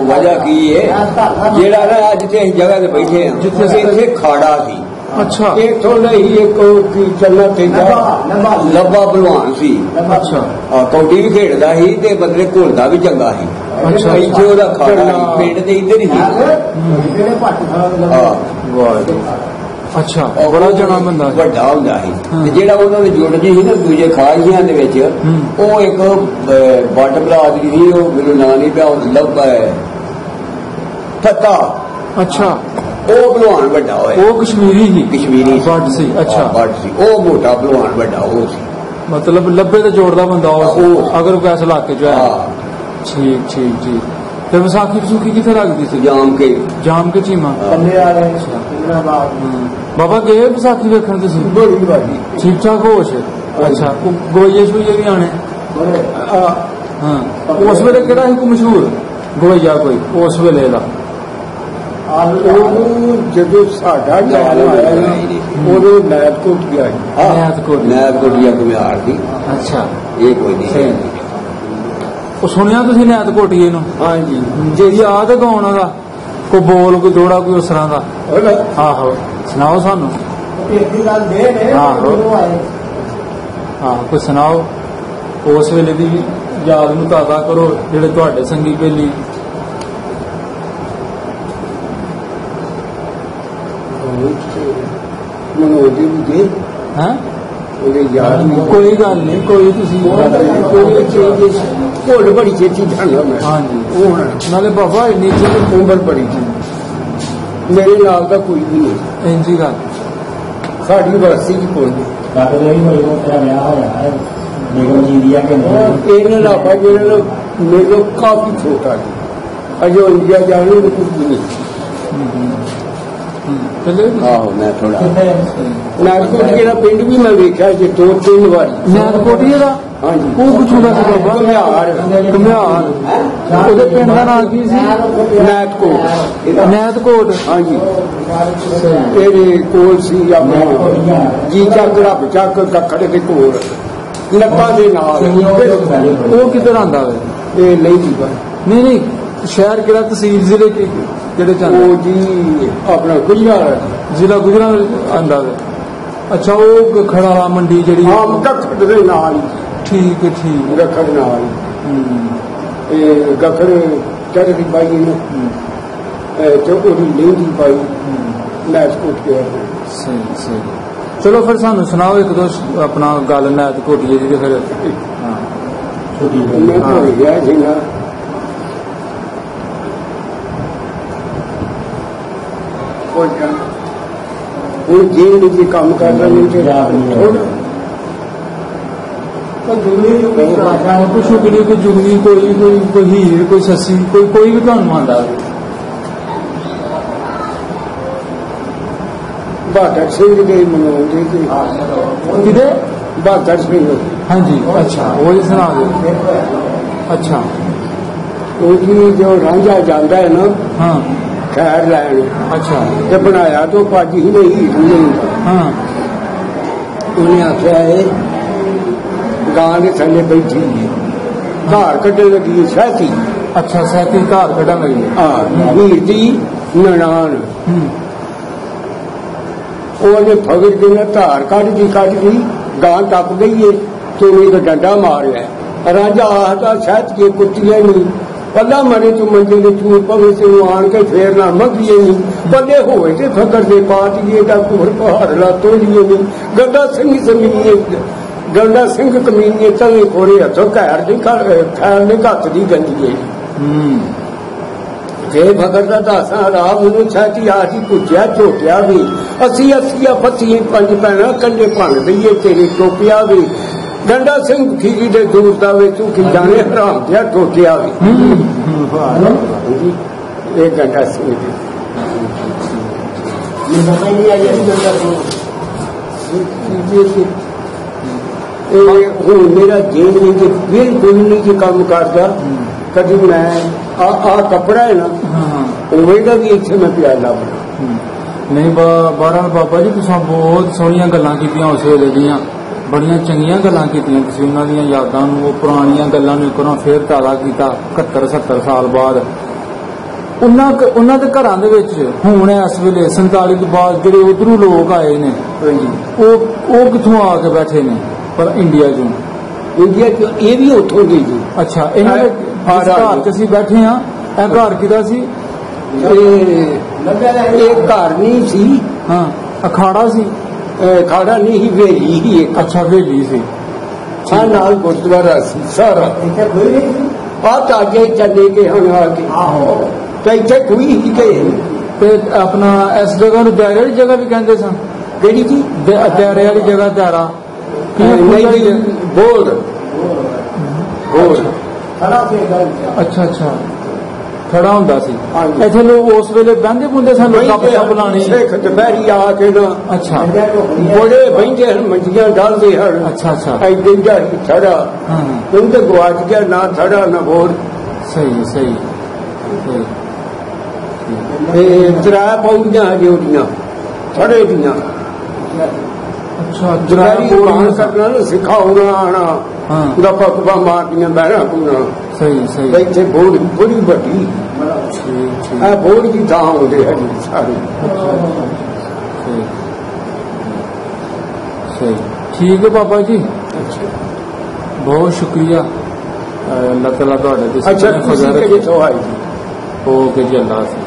ਵਜ੍ਹਾ ਕੀ ਹੈ ਜਿਹੜਾ ਨਾ ਅੱਜ ਤੇ ਅਸੀਂ ਜਗ੍ਹਾ ਤੇ ਬੈਠੇ ਹਾਂ ਜਿੱਥੇ ਇੱਥੇ ਖਾੜਾ ਸੀ। ਅੱਛਾ। ਇੱਥੋਂ ਨਹੀਂ ਇੱਕ ਕੀ ਚੱਲਣਾ ਤੇ ਲੱਭਾ ਭਲਵਾਨ ਸੀ। ਅੱਛਾ। ਕਬੱਡੀ ਵੀ ਖੇਡਦਾ ਸੀ ਤੇ ਬੰਦੇ ਘੁਲਦਾ ਵੀ ਚੰਗਾ ਸੀ। ਅੱਛਾ। ਇੱਥੇ ਉਹਦਾ ਖਾੜਾ ਸੀ ਪਿੰਡ ਦੇ ਇੱਧਰ ਹੀ ਸੀ। ਅੱਛਾ ਬੜਾ ਜਣਾ ਬੰਦਾ ਵੱਡਾ ਹੁੰਦਾ ਸੀ ਤੇ ਜਿਹੜਾ ਉਹਨਾਂ ਦੇ ਜੁੜ ਜੀ ਸੀ ਨਾ ਦੂਜੇ ਖਾਜੀਆਂ ਦੇ ਵਿੱਚ ਉਹ ਇੱਕ ਵੱਡ ਬਰਾਦਰੀ ਸੀ। ਉਹ ਮੈਨੂੰ ਨਾਂ ਨਹੀਂ ਪਿਆ ਲੱਭਾ ਫੱਤਾ। ਅੱਛਾ। ਉਹ ਭਲਵਾਨ ਵੱਡਾ ਹੋਇਆ। ਉਹ ਕਸ਼ਮੀਰੀ ਵੱਡ ਸੀ। ਅੱਛਾ ਵੱਡ ਸੀ ਉਹ ਮੋਟਾ ਭਲਵਾਨ ਵੱਡਾ ਉਹ ਸੀ। ਮਤਲਬ ਲੱਭੇ ਤੇ ਜੋੜਦਾ ਬੰਦਾ ਉਹ ਅਗਰ ਉਹ ਇਸ ਇਲਾਕੇ ਚ ਹੈ। ਠੀਕ ਤੇ ਵਿਸਾਖੀ ਵਿਸੂਖੀ ਕਿੱਥੇ ਲੱਗਦੀ ਸੀ? ਜਾਮ ਕੇ ਚੀਮਾ ਬਾਬਾ ਗਏ ਵਿਸਾਖੀ ਵੇਖਣ ਤੁਸੀਂ? ਠੀਕ ਠਾਕ ਹੋਸ਼? ਅੱਛਾ। ਗੋਈਏ ਸ਼ੋਈਏ ਵੀ ਆਣੇ? ਹਾਂ। ਉਸ ਵੇਲੇ ਕਿਹੜਾ ਸੀ ਕੋਈ ਮਸ਼ਹੂਰ ਗੋਈਆ ਕੋਈ ਉਸ ਵੇਲੇ ਦਾ? ਜਦੋਂ ਸਾਡਾ ਖਿਆਲ ਆਇਆ ਉਦੋਂ ਨੈਤਕੋਟ ਗਿਆ। ਨੈਤਕੋਟ ਜਾਂ ਘੁਮਿਆਰ ਦੀ। ਅੱਛਾ। ਇਹ ਕੋਈ ਨਹੀਂ ਉਹ ਸੁਣਿਆ ਤੁਸੀਂ ਨੈਤਕੋਟੀਏ ਨੂੰ? ਹਾਂਜੀ। ਜੇ ਯਾਦ ਹੈ ਗਾਉਣ ਦਾ ਕੋਈ ਬੋਲ ਕੋਈ ਦੋੜਾ ਕੋਈ ਉਸ ਤਰ੍ਹਾਂ ਦਾ? ਆਹੋ ਸੁਣਾਓ ਸਾਨੂੰ। हाँ कुछ सुनाओ उस वेले दी याद नूं ताज़ा करो जिहड़े तुहाडे संगी बेली मनोदी भी गए हैं याद नहीं कोई गल नहीं कोई तुसीं भुल बड़ी छेती जाना मैं हाँ जी हूँ नाले बाबा इन्नी उम्र बड़ी थी मेरे नाल का कोई भी नहीं इंजी गल साड़ी बस्ती च कोई नहीं लापा जो मेरे काफी छोटा थी अजो इंडिया जाने में कुछ भी नहीं आहो मैं थोड़ा नागकोट जेड़ा पिंड भी मैं वेख्या जी 2-3 बारी नागकोट जेड़ा हाँ जी वो कुछ बाबा घुमियार घुमियार ਉਹਦੇ ਪਿੰਡ ਦਾ ਨਾਮ ਕੀ ਸੀ ਨੈਤਕੋਟ हाँ जी ਇਹਦੇ ਕੋਲ ਸੀ ਆਪਣਾ ਜੀ ਚੱਕ ਰੱਬ ਚੱਕ ਕੱਖੜ ਦੇ ਕੋਲ ਲੱਤਾਂ ਦੇ ਨਾਲ ਉਹ ਕਿੱਧਰ ਆਂਦਾ ਵੇ ਇਹ ਨਹੀਂ ਜੀ ਨਹੀਂ ਨਹੀਂ ਸ਼ਹਿਰ ਕਿਹੜਾ ਤਹਿਸੀਲ ਜ਼ਿਲ੍ਹੇ ਕਿਹੜੇ ਚ ਉਹ ਜੀ ਆਪਣਾ ਗੁਜਰਾਤ ਜ਼ਿਲ੍ਹਾ ਗੁਜਰਾਤ ਆਂਦਾ ਵੇ ਅੱਛਾ ਉਹ ਖੜਾ ਮੰਡੀ ਜਿਹੜੀ ਹਾਂ ਕੱਖੜ ਦੇ ਨਾਲ ਠੀਕ ਹੈ ਠੀਕ ਕੱਖੜ ਨਾਲ ਇਹ ਕੱਖੜ ਚੜ੍ਹਦੀ ਪਾਈ ਇਹਨੂੰ ਤੇ ਉਹਦੀ ਲਹਿੰਦੀ ਪਾਈ ਨੈਤਕੋਟ ਕੇ ਸਹੀ ਸਹੀ ਚਲੋ ਫਿਰ ਸਾਨੂੰ ਸੁਣਾਓ ਇੱਕ ਦੋ ਆਪਣਾ ਗੱਲ ਨੈਤਕੋਟੀਏ ਦੀ ਤੇ ਫਿਰ ਹਾਂ ਮੈਂ ਭੁੱਲ ਗਿਆ ਸੀਗਾ ਹੁਣ ਜੇਲ੍ਹ ਵਿੱਚ ਕੰਮ ਕਰਦਾ ਨਹੀਂ ਤੇ ਕੋਈ ਸ਼ੁਗਲੀ ਕੋਈ ਜੁਗਨੀ ਕੋਈ ਹੀਰ ਕੋਈ ਸੱਸੀ ਕੋਈ ਵੀ ਤੁਹਾਨੂੰ ਆਉਂਦਾ ਬਹਾਦਰ ਸਿੰਘ ਦੇ ਮਨਾਉਂਦੇ ਸੀ ਕਿਹਦੇ ਬਹਾਦਰ ਸਿੰਘ ਹਾਂਜੀ ਅੱਛਾ ਉਹ ਜੀ ਸੁਣਾ ਦਿਓ ਅੱਛਾ ਉਹ ਜੀ ਜੋ ਰਾਂਝਾ ਜਾਂਦਾ ਹੈ ਨਾ ਹਾਂ ਖੈਰ ਲੈਣ ਅੱਛਾ ਤੇ ਬਣਾਇਆ ਤੋਂ ਪਾਜੀ ਹੀ ਨਹੀਂ ਹਾਂ ਉਹਨੇ ਆਖਿਆ ਇਹ ਗਾਂ ਦੇ ਥੱਲੇ ਬੈਠੀ ਘਰ ਕੱਢਣ ਲੱਗੀ ਸਹਿਤੀ ਅੱਛਾ ਸਹਿਤੀ ਘਰ ਕੱਢਣ ਲੱਗੀ ਹਾਂ ਵੀਰ ਦੀ ਨਨਾਣ ਉਹਨੇ ਫਗੜ ਕੇ ਨਾ ਧਾਰ ਕੱਢਦੀ ਗਾਂ ਟੱਪ ਗਈ ਏ ਤੋੜੀ ਦਾ ਡੰਡਾ ਮਾਰਿਆ ਰਾਜਾ ਆਹਦਾ ਸਹਿਤ ਕੇ ਕੁੱਤੀਆਂ ਨਹੀਂ ਪੱਲਾ ਮਰੇ ਤੂੰ ਮੰਜੇ ਦੇ ਚੂਰ ਪਵੇ ਸੇ ਆਣ ਕੇ ਫੇਰ ਨਾ ਮੰਗੀਏ ਨਹੀਂ ਪੱਲੇ ਹੋਏ ਤੇ ਫਕਰ ਦੇ ਪਾਤ ਇਹ ਦਾ ਕੋਰ ਪਹਾੜ ਲਾ ਤੋਲੀਏ ਨਹੀਂ ਗੰਦਾ ਸਿੰਘ ਜ਼ਮੀਨੇ ਗੰਦਾ ਸਿੰਘ ਕਮੀਨੇ ਤਲੇ ਕੋਰੇ ਹੱਥੋਂ ਘਰ ਦੀ ਖੈਰ ਨੇ ਘੱਟ ਦੀ ਗੰਦੀਏ ਜੇ ਭਗਤ ਦਾ ਦਾਸਾਂ ਰਾਮ ਨੂੰ ਛਾਤੀ ਆਜੀ ਪੁੱਛਿਆ ਝੋਟਿਆ ਵੀ ਅਸੀਂ ਪੱਤੀਆਂ ਪੰਜ ਪੈਣਾ ਕੰਡੇ ਭੰਨ ਦਈਏ ਤੇਰੀ ਟੋਪਿਆ ਵੀ ਗੰਡਾ ਸਿੰਘ ਖੀਰੀ ਦੇ ਦੂਰ ਦਾ ਵੇ ਤੂੰ ਕੀ ਜਾਣੇ ਹਰਾਮ ਦਿਆ ਟੋਟਿਆ ਵੀ ਇਹ ਗੰਡਾ ਸਿੰਘ ਦੀ ਹੁਣ ਮੇਰਾ ਜੇਬ ਨਹੀਂ ਕਿ ਬਿਲਕੁਲ ਨਹੀਂ ਕਿ ਕੰਮ ਕਰਦਾ ਕਦੀ ਮੈਂ ਆ ਕੱਪੜਾ ਹੈ ਨਾ ਉਵੇਂ ਦਾ ਵੀ ਇੱਥੇ ਮੈਂ ਪਿਆਲਾ ਬਣਾ ਨਹੀਂ ਬਾਰਾਂ ਬਾਬਾ ਜੀ ਤੁਸੀਂ ਬਹੁਤ ਸੋਹਣੀਆਂ ਗੱਲਾਂ ਕੀਤੀਆਂ ਉਸ ਵੇਲੇ ਦੀਆਂ ਬੜੀਆਂ ਚੰਗੀਆਂ ਗੱਲਾਂ ਕੀਤੀਆਂ ਤੁਸੀਂ ਉਹਨਾਂ ਦੀਆਂ ਯਾਦਾਂ ਨੂੰ ਉਹ ਪੁਰਾਣੀਆਂ ਗੱਲਾਂ ਨੂੰ ਇੱਕ ਵਾਰ ਫੇਰ ਤਾਜ਼ਾ ਕੀਤਾ 71-70 ਸਾਲ ਬਾਅਦ ਉਹਨਾਂ ਦੇ ਘਰਾਂ ਦੇ ਵਿੱਚ ਹੁਣ ਇਸ ਵੇਲੇ 47 ਤੋਂ ਬਾਅਦ ਜਿਹੜੇ ਉਧਰੋਂ ਲੋਕ ਆਏ ਨੇ ਉਹ ਕਿੱਥੋਂ ਆ ਕੇ ਬੈਠੇ ਨੇ ਪਰ ਇੰਡੀਆ ਚੋਂ ਇਹ ਵੀ ਉੱਥੋਂ ਦੀ ਜੀ ਅੱਛਾ ਇਹਨਾਂ ਦੇ ਘਰ ਚ ਅਸੀਂ ਬੈਠੇ ਹਾਂ ਇਹ ਘਰ ਕਿਹਦਾ ਸੀ ਇਹ ਘਰ ਨਹੀਂ ਸੀ ਹਾਂ ਅਖਾੜਾ ਸੀ ਖਾੜਾ ਨਹੀਂ ਸੀ ਵੇਲੀ ਹੀ ਇੱਕ ਅੱਛਾ ਵੇਲੀ ਸੀ ਹਾਂ ਨਾਲ ਗੁਰਦੁਆਰਾ ਸੀ ਸਾਰਾ ਆ ਤਾਜੇ ਚੱਲੇ ਕੇ ਹੁਣ ਆ ਕੇ ਤੇ ਇੱਥੇ ਕੋਈ ਹੀ ਗਏ ਤੇ ਆਪਣਾ ਇਸ ਜਗ੍ਹਾ ਨੂੰ ਦਾਇਰੇ ਵਾਲੀ ਜਗ੍ਹਾ ਵੀ ਕਹਿੰਦੇ ਸਨ ਕਿਹੜੀ ਜੀ ਦਾਇਰੇ ਵਾਲੀ ਜਗ੍ਹਾ ਦਾਰਾ ਬੋਲ ਅੱਛਾ ਖੜਾ ਹੁੰਦਾ ਸੀ ਇੱਥੇ ਲੋਕ ਉਸ ਵੇਲੇ ਬਹਿੰਦੇ ਬੁੰਦੇ ਸਨ ਕੱਪ ਲਾਣੀ ਸਿੱਖ ਦੁਪਹਿਰੀ ਆ ਕੇ ਨਾ ਅੱਛਾ ਬੜੇ ਬਹਿੰਦੇ ਹਨ ਮੰਜੀਆਂ ਡਾਲਦੇ ਹਨ ਅੱਛਾ ਐਡੇ ਜਾ ਥੜਾ ਹੁਣ ਤੇ ਗਵਾਚ ਗਿਆ ਨਾ ਥੜਾ ਨਾ ਹੋਰ ਸਹੀ ਇਹ ਤਰਾ ਪੌਂਦੀਆਂ ਜੋੜੀਆਂ ਥੜੇ ਦੀਆਂ ਅੱਛਾ ਦੁਪਹਿਰੀ ਬਾਣ ਕਰਨਾ ਨਾ ਸਿਖਾਉਣਾ ਆਣਾ ਗੱਪਾਂ ਗੁੱਪਾਂ ਮਾਰਦੀਆਂ ਬਹਿਣਾ ਪੂਣਾ ਸਹੀ ਇੱਥੇ ਬੜੀ ਵੱਡੀ ਇਹ ਬੋਰਡ ਦੀ ਥਾਂ ਹੁੰਦੇ ਹੈ ਸਾਰੇ सही ठीक है बाबा जी बहुत शुक्रिया अल्लाह ताला तुहाडे ते अच्छा फजल रखे ओके जी अल्लाह हाफिज़।